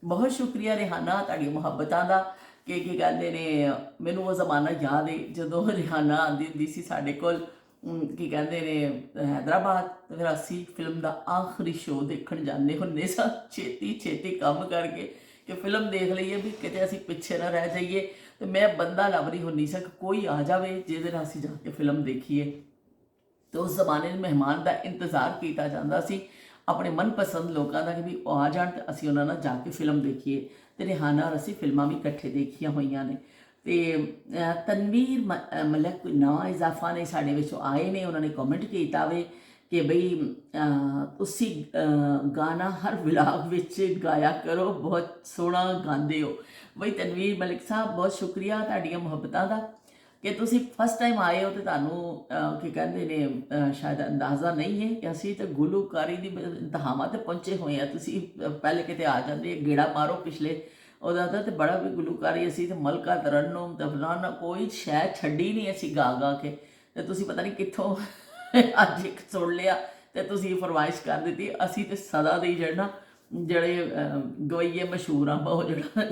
ਬਹੁਤ ਸ਼ੁਕਰੀਆ ਰਿਹਾਨਾ ਤੁਹਾਡੀ ਮੁਹੱਬਤਾਂ ਦਾ। ਕਿ ਕੀ ਕਹਿੰਦੇ ਨੇ, ਮੈਨੂੰ ਉਹ ਜ਼ਮਾਨਾ ਯਾਦ ਹੈ ਜਦੋਂ ਰਿਹਾਨਾ ਆਉਂਦੀ ਹੁੰਦੀ ਸੀ ਸਾਡੇ ਕੋਲ, ਕੀ ਕਹਿੰਦੇ ਨੇ ਹੈਦਰਾਬਾਦ, ਤੇ ਫਿਰ ਅਸੀਂ ਫਿਲਮ ਦਾ ਆਖਰੀ ਸ਼ੋਅ ਦੇਖਣ ਜਾਂਦੇ ਹੁੰਦੇ ਸਾਂ, ਛੇਤੀ ਛੇਤੀ ਕੰਮ ਕਰਕੇ ਕਿ ਫਿਲਮ ਦੇਖ ਲਈਏ ਵੀ ਕਿਤੇ ਅਸੀਂ ਪਿੱਛੇ ਨਾ ਰਹਿ ਜਾਈਏ। ਤੇ ਮੈਂ ਬੰਦਾ ਲੱਭ ਰਹੀ ਹੁੰਦੀ ਸੀ ਕਿ ਕੋਈ ਆ ਜਾਵੇ ਜਿਹਦੇ ਨਾਲ ਅਸੀਂ ਜਾ ਕੇ ਫਿਲਮ ਦੇਖੀਏ। ਤੇ ਉਸ ਜ਼ਮਾਨੇ ਦੇ ਮਹਿਮਾਨ ਦਾ ਇੰਤਜ਼ਾਰ ਕੀਤਾ ਜਾਂਦਾ ਸੀ ਆਪਣੇ ਮਨਪਸੰਦ ਲੋਕਾਂ ਦਾ, ਕਿ ਵੀ ਉਹ ਆ ਜਾਣ ਤੇ ਅਸੀਂ ਉਹਨਾਂ ਨਾਲ ਜਾ ਕੇ ਫਿਲਮ ਦੇਖੀਏ। ਤੇ ਰਿਹਾਨਾ ਔਰ ਅਸੀਂ ਫਿਲਮਾਂ ਵੀ ਇਕੱਠੇ ਦੇਖੀਆਂ ਹੋਈਆਂ ਨੇ। ਤੇ ਤਨਵੀਰ ਮਲਕ ਕੋਈ ਨਵਾਂ ਇਜ਼ਾਫਾ ਨੇ ਸਾਡੇ ਵਿੱਚੋਂ ਆਏ ਨੇ, ਉਹਨਾਂ ਨੇ ਕਮੈਂਟ ਕੀਤਾ ਵੇ ਕਿ ਬਈ ਤੁਸੀਂ ਗਾਣਾ ਹਰ ਵਲੌਗ ਵਿੱਚ ਗਾਇਆ ਕਰੋ, ਬਹੁਤ ਸੋਹਣਾ ਗਾਉਂਦੇ ਹੋ। ਬਈ ਤਨਵੀਰ ਮਲਿਕ ਸਾਹਿਬ ਬਹੁਤ ਸ਼ੁਕਰੀਆ ਤੁਹਾਡੀਆਂ ਮੁਹੱਬਤਾਂ ਦਾ ਕਿ ਤੁਸੀਂ ਫਸਟ ਟਾਈਮ ਆਏ ਹੋ। ਤੇ ਤੁਹਾਨੂੰ ਕੀ ਕਹਿੰਦੇ ਨੇ ਸ਼ਾਇਦ ਅੰਦਾਜ਼ਾ ਨਹੀਂ ਹੈ ਕਿ ਅਸੀਂ ਤਾਂ ਗੁਲੂਕਾਰੀ ਦੀ ਇੰਤਹਾਵਾਂ 'ਤੇ ਪਹੁੰਚੇ ਹੋਏ ਹਾਂ। ਤੁਸੀਂ ਪਹਿਲੇ ਕਿਤੇ ਆ ਜਾਂਦੇ, ਗੇੜਾ ਮਾਰੋ ਪਿਛਲੇ ਉਹਦਾ ਤਾਂ, ਤੇ ਬੜਾ ਵੀ ਗੁਲੂਕਾਰੀ ਅਸੀਂ ਤੇ ਮਲਕਾ ਤਰਨੁਮ ਤੇ ਫਲਾਣਾ ਕੋਈ ਸ਼ੈ ਛੱਡੀ ਨਹੀਂ ਅਸੀਂ ਗਾ ਗਾ ਕੇ। ਤੇ ਤੁਸੀਂ ਪਤਾ ਨਹੀਂ ਕਿੱਥੋਂ ਅੱਜ ਇੱਕ ਸੁਣ ਲਿਆ ਤੇ ਤੁਸੀਂ ਫਰਮਾਇਸ਼ ਕਰ ਦਿੱਤੀ। ਅਸੀਂ ਤੇ ਸਦਾ ਦੇ ਜਿਹੜਾ ਜਿਹੜੇ ਗਵਈਏ ਮਸ਼ਹੂਰ ਆ, ਉਹ ਜਿਹੜਾ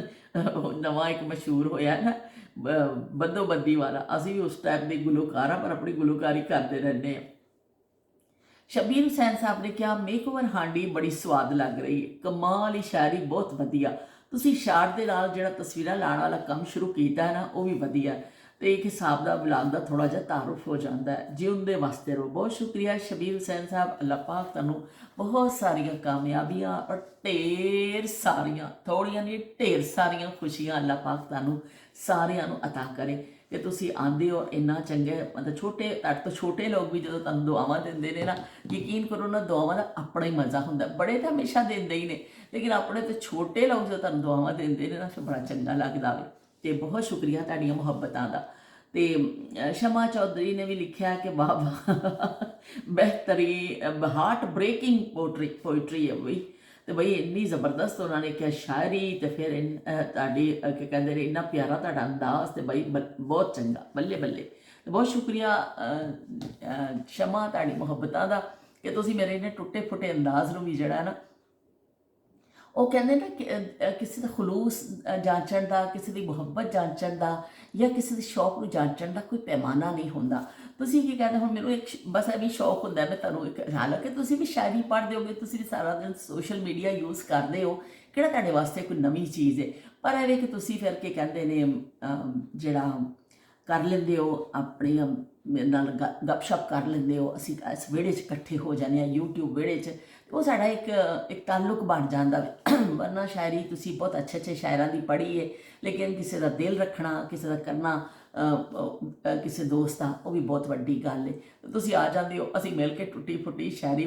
ਨਵਾਂ ਇੱਕ ਮਸ਼ਹੂਰ ਹੋਇਆ ਨਾ ਬੰਦੋਬੰਦੀ ਵਾਲਾ, ਅਸੀਂ ਵੀ ਉਸ ਟਾਈਪ ਦੇ ਗੁਲੂਕਾਰ ਆ, ਪਰ ਆਪਣੀ ਗੁਲੂਕਾਰੀ ਕਰਦੇ ਰਹਿੰਦੇ ਹਾਂ। ਸ਼ਬੀਰ ਹੁਸੈਨ ਸਾਹਿਬ ਨੇ ਕਿਹਾ ਮੇਕਓਵਰ ਹਾਂਡੀ ਬੜੀ ਸਵਾਦ ਲੱਗ ਰਹੀ ਹੈ, ਕਮਾਲ ਹੀ ਸ਼ਾਇਰੀ ਬਹੁਤ ਵਧੀਆ। ਤੁਸੀਂ ਸ਼ਾਰ ਦੇ ਨਾਲ ਜਿਹੜਾ ਤਸਵੀਰਾਂ ਲਾਉਣ ਵਾਲਾ ਕੰਮ ਸ਼ੁਰੂ ਕੀਤਾ ਹੈ ਨਾ, ਉਹ ਵੀ ਵਧੀਆ। ਤੇ ਇੱਕ ਹਿਸਾਬ ਦਾ ਵਲੌਗ ਦਾ ਥੋੜਾ ਜਿਹਾ ਤਾਰੁਫ ਹੋ ਜਾਂਦਾ ਹੈ। ਜਿਉਂਦੇ ਵਾਸਤੇ ਰਹੋ। ਬਹੁਤ ਸ਼ੁਕਰੀਆ ਸ਼ਬੀਰ ਹੁਸੈਨ ਸਾਹਿਬ, ਅੱਲਾਹ ਪਾਕ ਤੁਹਾਨੂੰ ਬਹੁਤ ਸਾਰੀਆਂ ਕਾਮਯਾਬੀਆਂ ਔਰ ਢੇਰ ਸਾਰੀਆਂ, ਥੋੜੀਆਂ ਨਹੀਂ ਢੇਰ ਸਾਰੀਆਂ ਖੁਸ਼ੀਆਂ ਅੱਲਾਹ ਪਾਕ ਤੁਹਾਨੂੰ ਸਾਰਿਆਂ ਨੂੰ ਅਤਾ ਕਰੇ ਕਿ ਤੁਸੀਂ ਆਉਂਦੇ ਹੋ ਇੰਨਾ ਚੰਗੇ, ਮਤਲਬ ਛੋਟੇ ਤੁਹਾਡੇ ਤੋਂ ਛੋਟੇ ਲੋਕ ਵੀ ਜਦੋਂ ਤੁਹਾਨੂੰ ਦੁਆਵਾਂ ਦਿੰਦੇ ਨੇ ਨਾ, ਯਕੀਨ ਕਰੋ ਨਾ ਦੁਆਵਾਂ ਦਾ ਆਪਣਾ ਹੀ ਮਜ਼ਾ ਹੁੰਦਾ। ਬੜੇ ਤਾਂ ਹਮੇਸ਼ਾ ਦਿੰਦੇ ਹੀ ਨੇ, ਲੇਕਿਨ ਆਪਣੇ ਤੋਂ ਛੋਟੇ ਲੋਕ ਜਦੋਂ ਤੁਹਾਨੂੰ ਦੁਆਵਾਂ ਦਿੰਦੇ ਨੇ ਨਾ, ਫਿਰ ਬੜਾ ਚੰਗਾ ਲੱਗਦਾ ਵੇ। ਤੇ ਬਹੁਤ ਸ਼ੁਕਰੀਆ ਤੁਹਾਡੀਆਂ ਮੁਹੱਬਤਾਂ ਦਾ। ਤੇ ਸ਼ਮਾ ਚੌਧਰੀ ਨੇ ਵੀ ਲਿਖਿਆ ਕਿ ਵਾਹ ਵਾਹ ਬਿਹਤਰੀਨ ਹਾਰਟ ਬ੍ਰੇਕਿੰਗ ਪੋਇਟਰੀ ਹੈ ਬਈ। ਤੇ ਬਈ ਇੰਨੀ ਜ਼ਬਰਦਸਤ ਉਹਨਾਂ ਨੇ ਕਿਹਾ ਸ਼ਾਇਰੀ, ਤੇ ਫਿਰ ਤੁਹਾਡੀ ਕੀ ਕਹਿੰਦੇ ਨੇ ਇੰਨਾ ਪਿਆਰਾ ਤੁਹਾਡਾ ਅੰਦਾਜ਼, ਤੇ ਬਈ ਬਹੁਤ ਚੰਗਾ, ਬੱਲੇ ਬੱਲੇ। ਤੇ ਬਹੁਤ ਸ਼ੁਕਰੀਆ ਸ਼ਮਾ ਤੁਹਾਡੀ ਮੁਹੱਬਤਾਂ ਦਾ ਕਿ ਤੁਸੀਂ ਮੇਰੇ ਇਹਨੇ ਟੁੱਟੇ ਫੁੱਟੇ ਅੰਦਾਜ਼ ਨੂੰ ਵੀ ਜਿਹੜਾ ਨਾ, ਉਹ ਕਹਿੰਦੇ ਨਾ ਕਿ ਕਿਸੇ ਦਾ ਖਲੂਸ ਜਾਂਚਣ ਦਾ, ਕਿਸੇ ਦੀ ਮੁਹੱਬਤ ਜਾਂਚਣ ਦਾ, ਜਾਂ ਕਿਸੇ ਦੇ ਸ਼ੌਕ ਨੂੰ ਜਾਂਚਣ ਦਾ ਕੋਈ ਪੈਮਾਨਾ ਨਹੀਂ ਹੁੰਦਾ। ਤੁਸੀਂ ਕੀ ਕਹਿੰਦੇ, ਹੁਣ ਮੈਨੂੰ ਇੱਕ ਬਸ ਐਵੇਂ ਸ਼ੌਕ ਹੁੰਦਾ, ਮੈਂ ਤੁਹਾਨੂੰ ਇੱਕ ਹਾਲਾਂਕਿ ਤੁਸੀਂ ਵੀ ਸ਼ਾਇਰੀ ਪੜ੍ਹਦੇ ਹੋਗੇ, ਤੁਸੀਂ ਵੀ ਸਾਰਾ ਦਿਨ ਸੋਸ਼ਲ ਮੀਡੀਆ ਯੂਜ਼ ਕਰਦੇ ਹੋ, ਕਿਹੜਾ ਤੁਹਾਡੇ ਵਾਸਤੇ ਕੋਈ ਨਵੀਂ ਚੀਜ਼ ਹੈ, ਪਰ ਐਵੇਂ ਕਿ ਤੁਸੀਂ ਫਿਰ ਕੇ ਕਹਿੰਦੇ ਨੇ ਜਿਹੜਾ ਕਰ ਲੈਂਦੇ ਹੋ, ਆਪਣੀ ਨਾਲ ਗੱਪਸ਼ਪ ਕਰ ਲੈਂਦੇ ਹੋ। ਅਸੀਂ ਇਸ ਵਿਹੜੇ 'ਚ ਇਕੱਠੇ ਹੋ ਜਾਂਦੇ ਹਾਂ, YouTube ਵਿਹੜੇ 'ਚ, ਉਹ ਸਾਡਾ ਇੱਕ ਤਾਲੁਕ ਬਣ ਜਾਂਦਾ। ਵਰਨਾ ਸ਼ਾਇਰੀ ਤੁਸੀਂ ਬਹੁਤ ਅੱਛੇ ਅੱਛੇ ਸ਼ਾਇਰਾਂ ਦੀ ਪੜ੍ਹੀ ਹੈ, ਲੇਕਿਨ ਕਿਸੇ ਦਾ ਦਿਲ ਰੱਖਣਾ, ਕਿਸੇ ਦਾ ਕਰਨਾ, ਕਿਸੇ ਦੋਸਤ ਦਾ, ਉਹ ਵੀ ਬਹੁਤ ਵੱਡੀ ਗੱਲ ਹੈ। ਤੁਸੀਂ ਆ ਜਾਂਦੇ ਹੋ, ਅਸੀਂ ਮਿਲ ਕੇ ਟੁੱਟੀ ਫੁੱਟੀ ਸ਼ਾਇਰੀ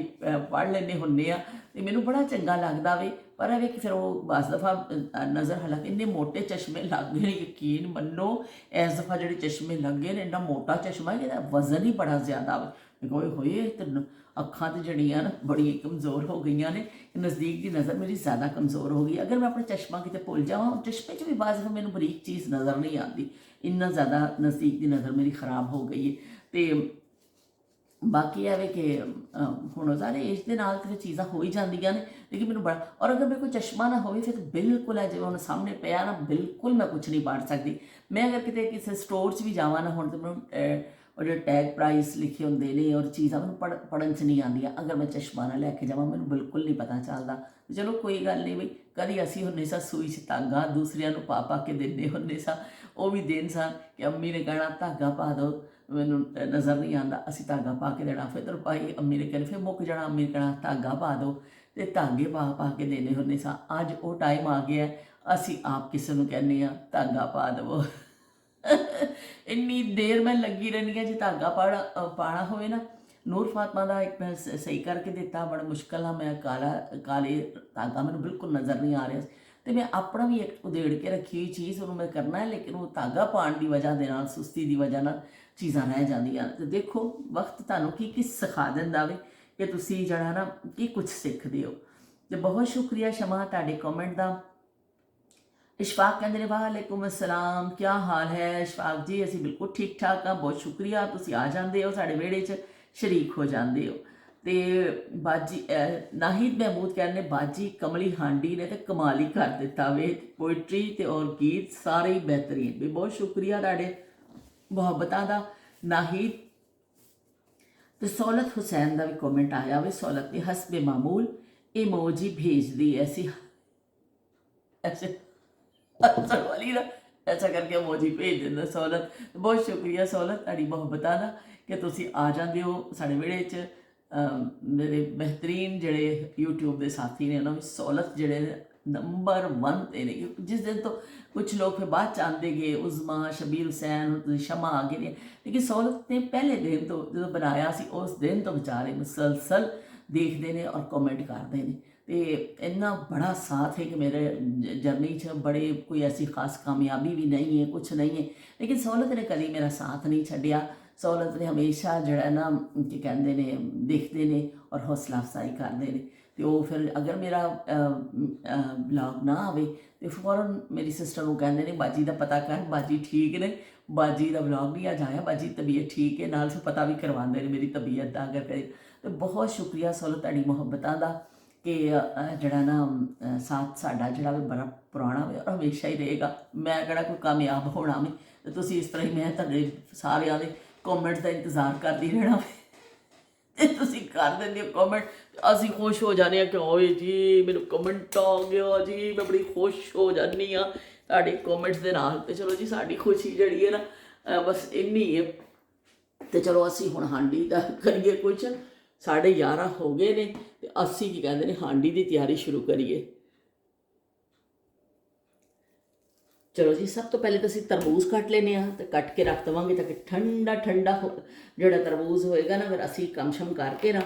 ਪੜ੍ਹ ਲੈਂਦੇ ਹੁੰਦੇ ਹਾਂ, ਅਤੇ ਮੈਨੂੰ ਬੜਾ ਚੰਗਾ ਲੱਗਦਾ ਵੇ। ਪਰ ਇਹ ਵੇ ਕਿ ਫਿਰ ਉਹ ਬਸ ਦਫਾ ਨਜ਼ਰ, ਹਾਲਾਂਕਿ ਇੰਨੇ ਮੋਟੇ ਚਸ਼ਮੇ ਲੱਗ ਗਏ ਨੇ, ਯਕੀਨ ਮੰਨੋ ਇਸ ਦਫਾ ਜਿਹੜੇ ਚਸ਼ਮੇ ਲੱਗੇ ਨੇ, ਇੰਨਾ ਮੋਟਾ ਚਸ਼ਮਾ ਹੈ ਇਹਦਾ ਵਜ਼ਨ ਹੀ ਬੜਾ ਜ਼ਿਆਦਾ ਵਾ। ਹੋਏ ਹੋਏ ਤੇ ਅੱਖਾਂ ਤੇ ਜਿਹੜੀਆਂ ਨਾ ਬੜੀ ਕਮਜ਼ੋਰ ਹੋ ਗਈਆਂ ਨੇ, ਨਜ਼ਦੀਕ ਦੀ ਨਜ਼ਰ ਮੇਰੀ ਜ਼ਿਆਦਾ ਕਮਜ਼ੋਰ ਹੋ ਗਈ। ਅਗਰ ਮੈਂ ਆਪਣਾ ਚਸ਼ਮਾ ਕਿਤੇ ਭੁੱਲ ਜਾਵਾਂ, ਚਸ਼ਮੇ 'ਚ ਵੀ ਬਾਅਦ ਮੈਨੂੰ ਬਰੀਕ ਚੀਜ਼ ਨਜ਼ਰ ਨਹੀਂ ਆਉਂਦੀ, ਇੰਨਾ ਜ਼ਿਆਦਾ ਨਜ਼ਦੀਕ ਦੀ ਨਜ਼ਰ ਮੇਰੀ ਖਰਾਬ ਹੋ ਗਈ ਹੈ। ਤੇ ਬਾਕੀ ਇਹ ਵੇ ਕਿ ਹੁਣ ਸਾਰੇ ਏਜ ਦੇ ਨਾਲ ਤਾਂ ਚੀਜ਼ਾਂ ਹੋ ਹੀ ਜਾਂਦੀਆਂ ਨੇ, ਲੇਕਿਨ ਮੈਨੂੰ ਬੜਾ, ਔਰ ਅਗਰ ਮੇਰੇ ਕੋਈ ਚਸ਼ਮਾ ਨਾ ਹੋਵੇ ਫਿਰ ਬਿਲਕੁਲ ਹੈ ਜਿਵੇਂ ਹੁਣ ਸਾਹਮਣੇ ਪਿਆ ਨਾ, ਬਿਲਕੁਲ ਮੈਂ ਕੁਝ ਨਹੀਂ ਪੜ੍ਹ ਸਕਦੀ। ਮੈਂ ਅਗਰ ਕਿਤੇ ਕਿਸੇ ਸਟੋਰ 'ਚ ਵੀ ਜਾਵਾਂ ਨਾ, ਹੁਣ ਤਾਂ ਮੈਨੂੰ ਉਹ ਜਿਹੜੇ ਟੈਗ ਪ੍ਰਾਈਸ ਲਿਖੇ ਹੁੰਦੇ ਨੇ ਔਰ ਚੀਜ਼ਾਂ ਮੈਨੂੰ ਪੜ੍ਹਨ 'ਚ ਨਹੀਂ ਆਉਂਦੀਆਂ। ਅਗਰ ਮੈਂ ਚਸ਼ਮਾ ਨਾ ਲੈ ਕੇ ਜਾਵਾਂ ਮੈਨੂੰ ਬਿਲਕੁਲ ਨਹੀਂ ਪਤਾ ਚੱਲਦਾ। ਚਲੋ ਕੋਈ ਗੱਲ ਨਹੀਂ ਬਈ, ਕਦੀ ਅਸੀਂ ਹੁੰਦੇ ਸਾਂ ਸੂਈ 'ਚ ਧਾਗਾ ਦੂਸਰਿਆਂ ਨੂੰ ਪਾ ਕੇ ਦਿੰਦੇ ਹੁੰਦੇ ਸਾਂ, ਉਹ ਵੀ ਦਿਨ ਸਾਂ ਕਿ ਅੰਮੀ ਨੇ ਕਹਿਣਾ ਧਾਗਾ ਪਾ ਦਿਓ, ਮੈਨੂੰ ਨਜ਼ਰ ਨਹੀਂ ਆਉਂਦਾ, ਅਸੀਂ ਧਾਗਾ ਪਾ ਕੇ ਦੇਣਾ, ਫਿਰ ਭਾਈ ਅੰਮੀ ਨੇ ਕਹਿਣਾ, ਫਿਰ ਮੁੱਕ ਜਾਣਾ, ਅੰਮੀ ਨੇ ਕਹਿਣਾ ਧਾਗਾ ਪਾ ਦਿਓ, ਅਤੇ ਧਾਗੇ ਪਾ ਕੇ ਦੇਣੇ ਹੁੰਦੇ ਸਾਂ। ਅੱਜ ਉਹ ਟਾਈਮ ਆ ਗਿਆ, ਅਸੀਂ ਆਪ ਕਿਸੇ ਨੂੰ ਕਹਿੰਦੇ ਹਾਂ ਧਾਗਾ ਪਾ ਦੇਵੋ। ਇੰਨੀ ਦੇਰ ਮੈਂ ਲੱਗੀ ਰਹਿੰਦੀ ਹਾਂ, ਜੇ ਧਾਗਾ ਪਾਉਣਾ ਹੋਵੇ ਨਾ, ਨੂਰ ਫਾਤਮਾ ਦਾ ਇੱਕ ਮੈਂ ਸਹੀ ਕਰਕੇ ਦਿੱਤਾ ਬੜਾ ਮੁਸ਼ਕਲ ਨਾਲ, ਮੈਂ ਕਾਲੇ ਧਾਗਾ ਮੈਨੂੰ ਬਿਲਕੁਲ ਨਜ਼ਰ ਨਹੀਂ ਆ ਰਿਹਾ, ਅਤੇ ਮੈਂ ਆਪਣਾ ਵੀ ਇੱਕ ਉਧੇੜ ਕੇ ਰੱਖੀ ਹੋਈ ਚੀਜ਼ ਉਹਨੂੰ ਮੈਂ ਕਰਨਾ ਹੈ, ਲੇਕਿਨ ਉਹ ਧਾਗਾ ਪਾਉਣ ਦੀ ਵਜ੍ਹਾ ਦੇ ਨਾਲ, ਸੁਸਤੀ ਦੀ ਵਜ੍ਹਾ ਨਾਲ ਚੀਜ਼ਾਂ ਰਹਿ ਜਾਂਦੀਆਂ। ਅਤੇ ਦੇਖੋ ਵਕਤ ਤੁਹਾਨੂੰ ਕੀ ਸਿਖਾ ਦਿੰਦਾ ਵੇ ਕਿ ਤੁਸੀਂ ਜਿਹੜਾ ਨਾ ਕੀ ਕੁਝ ਸਿੱਖਦੇ ਹੋ। ਅਤੇ ਬਹੁਤ ਸ਼ੁਕਰੀਆ ਸ਼ਮਾ ਤੁਹਾਡੇ ਕਮੈਂਟ ਦਾ। ਇਸ਼ਫਾਕ ਕਹਿੰਦੇ ਨੇ ਵਾਲੇਕੁਮ ਅਸਲਾਮ, ਕੀ ਹਾਲ ਹੈ ਇਸ਼ਫਾਕ ਜੀ? ਅਸੀਂ ਬਿਲਕੁਲ ਠੀਕ ਠਾਕ ਹਾਂ, ਬਹੁਤ ਸ਼ੁਕਰੀਆ, ਤੁਸੀਂ ਆ ਜਾਂਦੇ ਹੋ ਸਾਡੇ ਵਿਹੜੇ 'ਚ, ਸ਼ਰੀਕ ਹੋ ਜਾਂਦੇ ਹੋ। ਅਤੇ ਬਾਜੀ ਨਾਹਿਦ ਮਹਿਮੂਦ ਕਹਿੰਦੇ ਬਾਜੀ ਕਮਲੀ ਹਾਂਡੀ ਨੇ ਤਾਂ ਕਮਾਲ ਹੀ ਕਰ ਦਿੱਤਾ ਵੇ, ਪੋਇਟਰੀ ਅਤੇ ਔਰ ਗੀਤ ਸਾਰੇ ਹੀ ਬਿਹਤਰੀਨ ਵੀ। ਬਹੁਤ ਸ਼ੁਕਰੀਆ ਤੁਹਾਡੇ ਮੁਹੱਬਤਾਂ ਦਾ ਨਾਹਿਦ। ਅਤੇ ਸੌਲਤ ਹੁਸੈਨ ਦਾ ਵੀ ਕਮੈਂਟ ਆਇਆ ਵੇ, ਸੌਲਤ ਨੇ ਹਸਬੇ ਮਾਮੂਲ ਇਮੋਜੀ ਭੇਜਦੀ ਐਸੀ ਐਸੇ ਅਸਰ ਵਾਲੀ ਨਾ ਐਸਾ ਕਰਕੇ ਇਮੋਜੀ ਭੇਜ ਦਿੰਦਾ ਸੌਲਤ। ਬਹੁਤ ਸ਼ੁਕਰੀਆ ਸੌਲਤ ਤੁਹਾਡੀ ਮੁਹੱਬਤਾਂ ਦਾ ਕਿ ਤੁਸੀਂ ਆ ਜਾਂਦੇ ਹੋ ਸਾਡੇ ਵਿਹੜੇ 'ਚ। ਮੇਰੇ ਬਿਹਤਰੀਨ ਜਿਹੜੇ YouTube ਦੇ ਸਾਥੀ ਨੇ ਉਹਨਾਂ ਵਿੱਚ ਸੌਲਤ ਜਿਹੜੇ ਨੰਬਰ 1 ਤੇ ਨੇ। ਜਿਸ ਦਿਨ ਤੋਂ ਕੁਛ ਲੋਕ ਫਿਰ ਬਾਅਦ 'ਚ ਆਉਂਦੇ ਗਏ, ਉਜ਼ਮਾ, ਸ਼ਬੀਰ ਹੁਸੈਨ, ਸ਼ਮਾ ਆ ਗਏ ਨੇ, ਲੇਕਿਨ ਸੌਲਤ ਨੇ ਪਹਿਲੇ ਦਿਨ ਤੋਂ ਜਦੋਂ ਬਣਾਇਆ ਸੀ ਉਸ ਦਿਨ ਤੋਂ ਵਿਚਾਰੇ ਮੁਸਲਸਲ ਦੇਖਦੇ ਨੇ ਔਰ ਕਮੈਂਟ ਕਰਦੇ ਨੇ। ਅਤੇ ਇੰਨਾ ਬੜਾ ਸਾਥ ਹੈ ਕਿ ਮੇਰੇ ਜਰਨੀ 'ਚ ਬੜੇ ਕੋਈ ਐਸੀ ਖਾਸ ਕਾਮਯਾਬੀ ਵੀ ਨਹੀਂ ਹੈ, ਕੁਛ ਨਹੀਂ ਹੈ, ਲੇਕਿਨ ਸੌਲਤ ਨੇ ਕਦੀ ਮੇਰਾ ਸਾਥ ਨਹੀਂ ਛੱਡਿਆ। ਸੌਲਤ ਨੇ ਹਮੇਸ਼ਾ ਜਿਹੜਾ ਨਾ ਕੀ ਕਹਿੰਦੇ ਨੇ ਦੇਖਦੇ ਨੇ ਔਰ ਹੌਸਲਾ ਅਫਜ਼ਾਈ ਕਰਦੇ ਨੇ। ਅਤੇ ਉਹ ਫਿਰ ਅਗਰ ਮੇਰਾ ਵਲੌਗ ਨਾ ਆਵੇ ਤਾਂ ਫੌਰਨ ਮੇਰੀ ਸਿਸਟਰ ਨੂੰ ਕਹਿੰਦੇ ਨੇ ਬਾਜੀ ਦਾ ਪਤਾ ਕਰ, ਬਾਜੀ ਠੀਕ ਨੇ, ਬਾਜੀ ਦਾ ਵਲੌਗ ਨਹੀਂ ਅੱਜ ਆਇਆ, ਬਾਜੀ ਤਬੀਅਤ ਠੀਕ ਹੈ, ਨਾਲ ਫਿਰ ਪਤਾ ਵੀ ਕਰਵਾਉਂਦੇ ਨੇ ਮੇਰੀ ਤਬੀਅਤ ਦਾ ਅਗਰ ਕਰੇ। ਅਤੇ ਬਹੁਤ ਸ਼ੁਕਰੀਆ ਸੌਲਤ ਤੁਹਾਡੀ ਮੁਹੱਬਤਾਂ ਦਾ ਕਿ ਜਿਹੜਾ ਨਾ ਸਾਥ ਸਾਡਾ ਜਿਹੜਾ ਵੀ ਬੜਾ ਪੁਰਾਣਾ ਵੇ ਔਰ ਹਮੇਸ਼ਾ ਹੀ ਰਹੇਗਾ। ਮੈਂ ਕਿਹੜਾ ਕੋਈ ਕਾਮਯਾਬ ਹੋਣਾ ਵੇ, ਅਤੇ ਤੁਸੀਂ ਇਸ ਤਰ੍ਹਾਂ ਹੀ ਮੈਂ ਤੁਹਾਡੇ ਸਾਰਿਆਂ ਦੇ ਕਮੈਂਟ ਦਾ ਇੰਤਜ਼ਾਰ ਕਰਦੀ ਰਹਿਣਾ ਵੇ, ਅਤੇ ਤੁਸੀਂ ਕਰ ਦਿੰਦੇ ਹੋ ਕਮੈਂਟ, ਅਸੀਂ ਖੁਸ਼ ਹੋ ਜਾਂਦੇ ਹਾਂ ਕਿ ਓਏ ਜੀ ਮੈਨੂੰ ਕਮੈਂਟ ਆ ਗਿਆ ਜੀ, ਮੈਂ ਬੜੀ ਖੁਸ਼ ਹੋ ਜਾਂਦੀ ਹਾਂ ਤੁਹਾਡੇ ਕਮੈਂਟਸ ਦੇ ਨਾਲ। ਅਤੇ ਚਲੋ ਜੀ ਸਾਡੀ ਖੁਸ਼ੀ ਜਿਹੜੀ ਹੈ ਨਾ ਬਸ ਇੰਨੀ ਹੈ। ਅਤੇ ਚਲੋ ਅਸੀਂ ਹੁਣ ਹਾਂਡੀ ਦਾ ਕਰੀਏ ਕੁਛ, 11:30 ਹੋ ਗਏ ਨੇ, ਅਤੇ ਅਸੀਂ ਕੀ ਕਹਿੰਦੇ ਨੇ ਹਾਂਡੀ ਦੀ ਤਿਆਰੀ ਸ਼ੁਰੂ ਕਰੀਏ। ਚਲੋ ਜੀ ਸਭ ਤੋਂ ਪਹਿਲੇ ਤਾਂ ਅਸੀਂ ਤਰਬੂਜ਼ ਕੱਟ ਲੈਂਦੇ ਹਾਂ, ਅਤੇ ਕੱਟ ਕੇ ਰੱਖ ਦੇਵਾਂਗੇ ਤਾਂ ਕਿ ਠੰਡਾ ਠੰਡਾ ਜਿਹੜਾ ਤਰਬੂਜ਼ ਹੋਏਗਾ ਨਾ, ਫਿਰ ਅਸੀਂ ਕੰਮ ਸ਼ਮ ਕਰਕੇ ਨਾ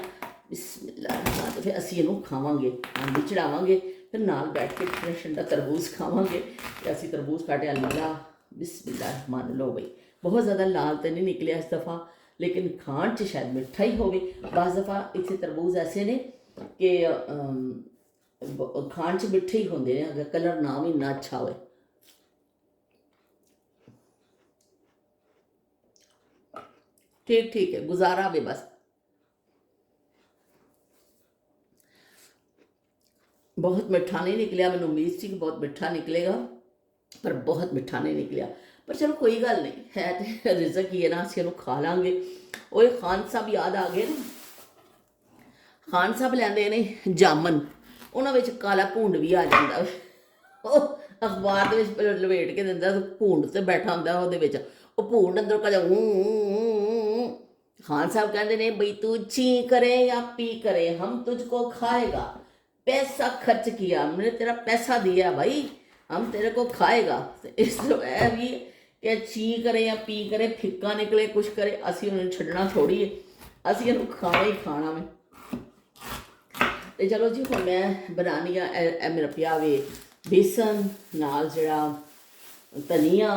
ਬਿਸਮਿਲ੍ਲਾ ਅਤੇ ਫਿਰ ਅਸੀਂ ਇਹਨੂੰ ਖਾਵਾਂਗੇ, ਹਾਂਡੀ ਚੜਾਵਾਂਗੇ, ਫਿਰ ਨਾਲ ਬੈਠ ਕੇ ਠੰਡਾ ਤਰਬੂਜ਼ ਖਾਵਾਂਗੇ। ਅਤੇ ਅਸੀਂ ਤਰਬੂਜ਼ ਕੱਟਿਆ ਲਾ ਬਿਸਮਿਲ੍ਲਾ ਮੰਨ ਲਓ ਬਈ, ਬਹੁਤ ਜ਼ਿਆਦਾ ਲਾਲ ਤਾਂ ਨਹੀਂ ਨਿਕਲਿਆ ਇਸ ਦਫਾ, ਲੇਕਿਨ ਖਾਣ 'ਚ ਸ਼ਾਇਦ ਮਿੱਠਾ ਹੀ ਹੋਵੇ। ਬਾਜ਼ ਦਫਾ ਇੱਥੇ ਤਰਬੂਜ਼ ਐਸੇ ਨੇ ਕਿ ਖਾਣ 'ਚ ਮਿੱਠੇ ਹੀ ਹੁੰਦੇ ਨੇ, ਅਗਰ ਕਲਰ ਨਾ ਵੀ ਨਾ ਅੱਛਾ ਹੋਵੇ। ਠੀਕ ਹੈ, ਗੁਜ਼ਾਰਾ ਵੇ ਬਸ। ਬਹੁਤ ਮਿੱਠਾ ਨਹੀਂ ਨਿਕਲਿਆ, ਮੈਨੂੰ ਉਮੀਦ ਸੀ ਕਿ ਬਹੁਤ ਮਿੱਠਾ ਨਿਕਲੇਗਾ, ਪਰ ਬਹੁਤ ਮਿੱਠਾ ਨਹੀਂ ਨਿਕਲਿਆ। ਪਰ ਚਲੋ ਕੋਈ ਗੱਲ ਨਹੀਂ, ਹੈ ਤੇ ਰਿਜ਼ਕ ਹੀ ਹੈ ਨਾ, ਅਸੀਂ ਇਹਨੂੰ ਖਾ ਲਾਂਗੇ। ਉਹ ਖਾਨ ਸਾਹਿਬ ਯਾਦ ਆ ਗਏ ਨੇ, ਖਾਨ ਸਾਹਿਬ ਲੈਂਦੇ ਨੇ ਜਾਮਨ, ਉਹਨਾਂ ਵਿੱਚ ਕਾਲਾ ਭੂੰਡ ਵੀ ਆ ਜਾਂਦਾ, ਉਹ ਅਖਬਾਰ ਦੇ ਵਿੱਚ ਲਵੇਟ ਕੇ ਦਿੰਦਾ, ਭੂੰਡ 'ਤੇ ਬੈਠਾ ਹੁੰਦਾ ਉਹਦੇ ਵਿੱਚ, ਉਹ ਭੂੰਡ ਅੰਦਰੋਂ ਕਦੇ ਖਾਨ ਸਾਹਿਬ ਕਹਿੰਦੇ ਨੇ ਬਈ ਤੂੰ ਚੀ ਕਰੇ ਜਾਂ ਪੀ ਕਰੇ ਹਮ ਤੁਝको ਖਾਏਗਾ, ਪੈਸਾ ਖਰਚ किया हमने तेरा पैसा दिया भाई, हम तेरे को खाएगा। ਇਸ ਤੋਂ ਇਹ ਵੀ ਕਿ ਚੀ ਕਰੇ ਜਾਂ ਪੀ ਕਰੇ, ਫਿੱਕਾ ਨਿਕਲੇ ਕੁਛ ਕਰੇ, ਅਸੀਂ ਉਹਨੂੰ ਛੱਡਣਾ ਥੋੜ੍ਹੀ ਹੈ, ਅਸੀਂ ਇਹਨੂੰ ਖਾਣਾ ਹੀ ਖਾਣਾ ਵੇ। ਤੇ ਚਲੋ ਜੀ ਹੁਣ ਮੈਂ ਬਣਾਉਣੀ ਆ ਇਹ ਮੇਰਾ ਪਿਆ ਵੇ ਬੇਸਨ ਨਾਲ ਜਿਹੜਾ ਧਨੀਆ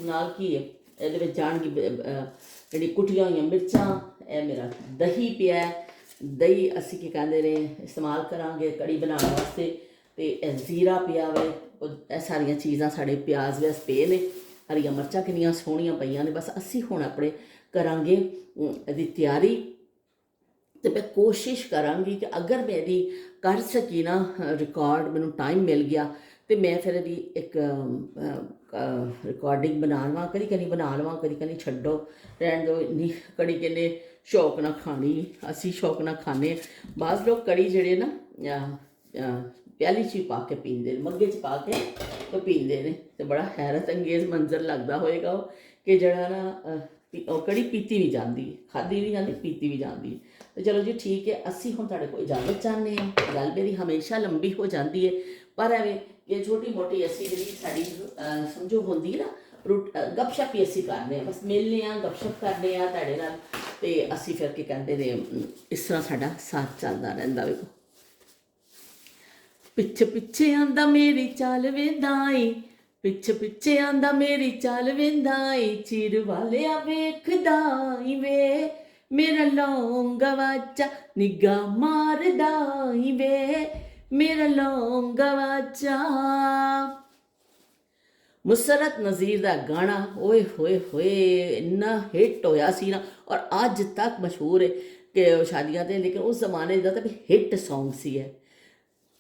ਨਾਲ ਕੀ ਹੈ ਇਹਦੇ ਵਿੱਚ ਜਾਣਗੀ ਜਿਹੜੀ ਕੁੱਟੀਆਂ ਹੋਈਆਂ ਮਿਰਚਾਂ, ਇਹ ਮੇਰਾ ਦਹੀਂ ਪਿਆ। ਦਹੀਂ ਅਸੀਂ ਕੀ ਕਹਿੰਦੇ ਨੇ ਇਸਤੇਮਾਲ ਕਰਾਂਗੇ ਕੜੀ ਬਣਾਉਣ ਵਾਸਤੇ। ਤੇ ਇਹ ਜ਼ੀਰਾ ਪਿਆ ਵੇ, ਇਹ ਸਾਰੀਆਂ ਚੀਜ਼ਾਂ ਸਾਡੇ ਪਿਆਜ਼ ਵਿਆਜ਼ ਪਏ ਨੇ। ਹਰੀਆਂ ਮਿਰਚਾਂ ਕਿੰਨੀਆਂ ਸੋਹਣੀਆਂ ਪਈਆਂ ਨੇ। ਬਸ ਅਸੀਂ ਹੁਣ ਆਪਣੇ ਕਰਾਂਗੇ ਇਹਦੀ ਤਿਆਰੀ। ਤੇ ਮੈਂ ਕੋਸ਼ਿਸ਼ ਕਰਾਂਗੀ ਕਿ ਅਗਰ ਮੈਂ ਇਹਦੀ ਕਰ ਸਕੀ ਨਾ ਰਿਕਾਰਡ, ਮੈਨੂੰ ਟਾਈਮ ਮਿਲ ਗਿਆ ਤੇ ਮੈਂ ਫਿਰ ਇਹਦੀ ਇੱਕ ਰਿਕਾਰਡਿੰਗ ਬਣਾ ਲਵਾਂ। ਕਦੀ ਕਦੀ ਬਣਾ ਲਵਾਂ, ਕਦੀ ਕਦੀ ਛੱਡੋ ਰਹਿਣ ਦਿਓ। ਇੰਨੀ ਕੜੀ ਕਹਿੰਦੇ ਸ਼ੌਕ ਨਾਲ ਖਾਣੀ, ਅਸੀਂ ਸ਼ੌਕ ਨਾਲ ਖਾਂਦੇ। ਬਾਅਦ ਲੋਕ ਕੜੀ ਜਿਹੜੇ ਨਾ ਪਿਆਲੀ 'ਚ ਪਾ ਕੇ ਪੀਂਦੇ ਨੇ, ਮੱਗੇ 'ਚ ਪਾ ਕੇ ਤਾਂ ਪੀਂਦੇ ਨੇ। ਤੇ ਬੜਾ ਹੈਰਤ ਅੰਗੇਜ਼ ਮੰਜ਼ਰ ਲੱਗਦਾ ਹੋਏਗਾ ਉਹ ਕਿ ਜਿਹੜਾ ਨਾ ਉਹ ਕੜੀ ਪੀਤੀ ਵੀ ਜਾਂਦੀ ਹੈ, ਖਾਧੀ ਵੀ ਜਾਂਦੀ, ਪੀਤੀ ਵੀ ਜਾਂਦੀ ਹੈ। ਤੇ ਚਲੋ ਜੀ ਠੀਕ ਹੈ, ਅਸੀਂ ਹੁਣ ਤੁਹਾਡੇ ਕੋਲ ਇਜਾਜ਼ਤ ਚਾਹੁੰਦੇ ਹਾਂ। ਗੱਲ ਮੇਰੀ ਹਮੇਸ਼ਾ ਲੰਬੀ ਹੋ ਜਾਂਦੀ ਹੈ, ਪਰ ਐਵੇਂ ਕਿ ਛੋਟੀ ਮੋਟੀ ਅਸੀਂ ਜਿਹੜੀ ਸਾਡੀ ਸਮਝੋ ਹੁੰਦੀ ਨਾ ਗੱਪਸ਼ਪ ਹੀ ਅਸੀਂ ਕਰਦੇ ਹਾਂ। ਬਸ ਮਿਲਦੇ ਹਾਂ, ਗੱਪਸ਼ਪ ਕਰਦੇ ਹਾਂ ਤੁਹਾਡੇ ਨਾਲ ਤੇ ਅਸੀਂ ਫਿਰ ਕੀ ਕਹਿੰਦੇ ਨੇ ਇਸ ਤਰ੍ਹਾਂ ਸਾਡਾ ਸਾਥ ਚੱਲਦਾ ਰਹਿੰਦਾ ਵੇਖੋ। ਪਿੱਛੇ ਪਿੱਛੇ ਆਂਦਾ ਮੇਰੀ ਚਾਲ ਵੇਂਦਾ ਈ, ਪਿੱਛੇ ਪਿੱਛੇ ਆਂਦਾ ਮੇਰੀ ਚਾਲ ਵੇਂਦਾ ਈ, ਚੀਰ ਵਾਲਿਆ ਵੇਖਦਾ ਈ ਵੇ, ਮੇਰਾ ਲੌਂਗਾ ਵਾਚਾ ਨਿੱਘਾ ਮਾਰਦਾ ਈ ਵੇ, ਮੇਰਾ ਲੌਂਗਾ ਵਾਚਾ। ਮੁਸਰਤ ਨਜ਼ੀਰ ਦਾ ਗਾਣਾ ਓਏ ਹੋਏ ਹੋਏ ਇੰਨਾ ਹਿੱਟ ਹੋਇਆ ਸੀ ਨਾ, ਔਰ ਅੱਜ ਤੱਕ ਮਸ਼ਹੂਰ ਹੈ ਕਿ ਸ਼ਾਦੀਆਂ 'ਤੇ। ਲੇਕਿਨ ਉਸ ਜ਼ਮਾਨੇ ਦਾ ਤਾਂ ਹਿੱਟ ਸੌਂਗ ਸੀ ਇਹ।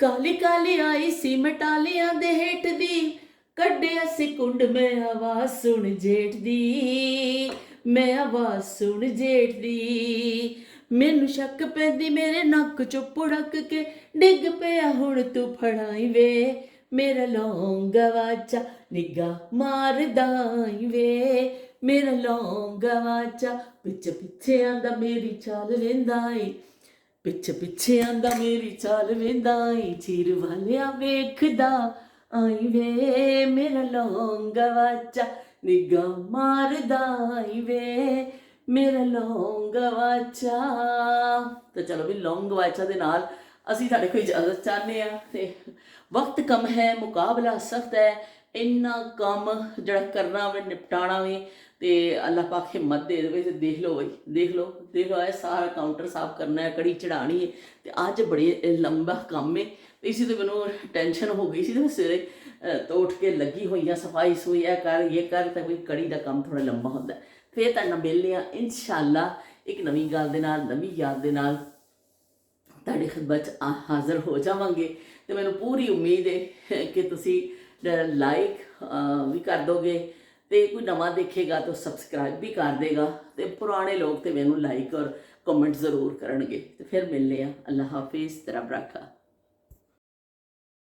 ਕਾਲੀ ਕਾਲੀ ਆਈ ਸੀ ਮਟਾਲੀਆਂ ਦੇ ਹੇਠ ਦੀ, ਕੱਢਿਆ ਸੀ ਕੁੰਡ ਮੈਂ ਆਵਾਜ਼ ਸੁਣ ਜੇਠ ਦੀ, ਮੈਂ ਆਵਾਜ਼ ਸੁਣ ਜੇਠ ਦੀ। ਮੈਨੂੰ ਸ਼ੱਕ ਪੈਂਦੀ ਮੇਰੇ ਨੱਕ ਚੋਂ ਪੁੜਕ ਕੇ, ਡਿੱਗ ਪਿਆ ਹੁਣ ਤੂੰ ਫੜਾਈ ਵੇ, ਮੇਰਾ ਲੌਂਗਾ ਵਾਚਾ ਨਿੱਘਾ ਮਾਰਦਾ ਈ ਵੇ, ਮੇਰਾ ਲੌਂਗਾ ਵਾਚਾ। ਪਿੱਛੇ ਪਿੱਛੇ ਆਂਦਾ ਮੇਰੀ ਚਾਲ ਵੇਂਦਾ ਈ, ਪਿੱਛੇ ਪਿੱਛੇ ਆਂਦਾ ਮੇਰੀ ਚਾਲ ਵੇਂਦਾ ਈ, ਚੀਰ ਵਾਲਿਆ ਵੇਖਦਾ ਆਈ ਵੇ, ਮੇਰਾ ਲੌਂਗਾ ਵਾਚਾ ਨਿੱਘਾ ਮਾਰਦਾ ਈ ਵੇ, ਮੇਰਾ ਲੌਂਗਾ ਵਾਚਾ। ਤੇ ਚਲੋ ਵੀ ਲੌਂਗ ਵਾਚਾ ਦੇ ਨਾਲ ਅਸੀਂ ਤੁਹਾਡੇ ਕੋਲ ਇਜਾਜ਼ਤ ਚਾਹੁੰਦੇ ਹਾਂ। ਤੇ ਵਕਤ ਕਮ ਹੈ, ਮੁਕਾਬਲਾ ਸਖਤ ਹੈ, ਇੰਨਾ ਕੰਮ ਜਿਹੜਾ ਕਰਨਾ ਵੇ, ਨਿਪਟਾਣਾ ਵੇ। ਤੇ ਅੱਲਾਹ ਪਾਕ ਹਿੰਮਤ ਦੇ ਦੇਵੇ। ਤੇ ਦੇਖ ਲਓ ਬਈ, ਦੇਖ ਲਓ ਇਹ ਸਾਰਾ ਕਾਊਂਟਰ ਸਾਫ਼ ਕਰਨਾ ਹੈ, ਕੜੀ ਚੜਾਉਣੀ ਹੈ। ਤੇ ਅੱਜ ਬੜੇ ਲੰਬਾ ਕੰਮ ਹੈ। ਤੇ ਇਸੇ ਤੋਂ ਮੈਨੂੰ ਟੈਨਸ਼ਨ ਹੋ ਗਈ ਸੀ। ਤੇ ਮੈਂ ਸਵੇਰੇ ਤੋਂ ਉੱਠ ਕੇ ਲੱਗੀ ਹੋਈ ਹਾਂ ਸਫਾਈ ਸੂਈ ਇਹ ਕਰ ਤਾਂ ਕੋਈ ਕੜੀ ਦਾ ਕੰਮ ਥੋੜ੍ਹਾ ਲੰਬਾ ਹੁੰਦਾ। ਫਿਰ ਤੁਹਾਡੇ ਨਾਲ ਮਿਲਦੇ ਹਾਂ ਇਨਸ਼ਾਅੱਲਾ ਇੱਕ ਨਵੀਂ ਗੱਲ ਦੇ ਨਾਲ, ਨਵੀਂ ਯਾਦ ਦੇ ਨਾਲ ਤੁਹਾਡੀ ਖਿਦਮਤ 'ਚ ਹਾਜ਼ਰ ਹੋ ਜਾਵਾਂਗੇ। ਤੇ ਮੈਨੂੰ ਪੂਰੀ ਉਮੀਦ ਹੈ ਕਿ ਤੁਸੀਂ ਲਾਈਕ ਵੀ ਕਰ ਦੋਗੇ, ਤੇ ਕੋਈ ਨਵਾਂ ਦੇਖੇਗਾ ਤਾਂ ਸਬਸਕ੍ਰਾਈਬ ਵੀ ਕਰ ਦੇਗਾ, ਤੇ ਪੁਰਾਣੇ ਲੋਕ ਤੇ ਮੈਨੂੰ ਲਾਈਕ ਔਰ ਕਮੈਂਟ ਜ਼ਰੂਰ ਕਰਨਗੇ। ਤੇ ਫਿਰ ਮਿਲਦੇ ਹਾਂ। ਅੱਲਾ ਹਾਫਿਜ਼, ਤੇਰਾ ਬਰਖਾ।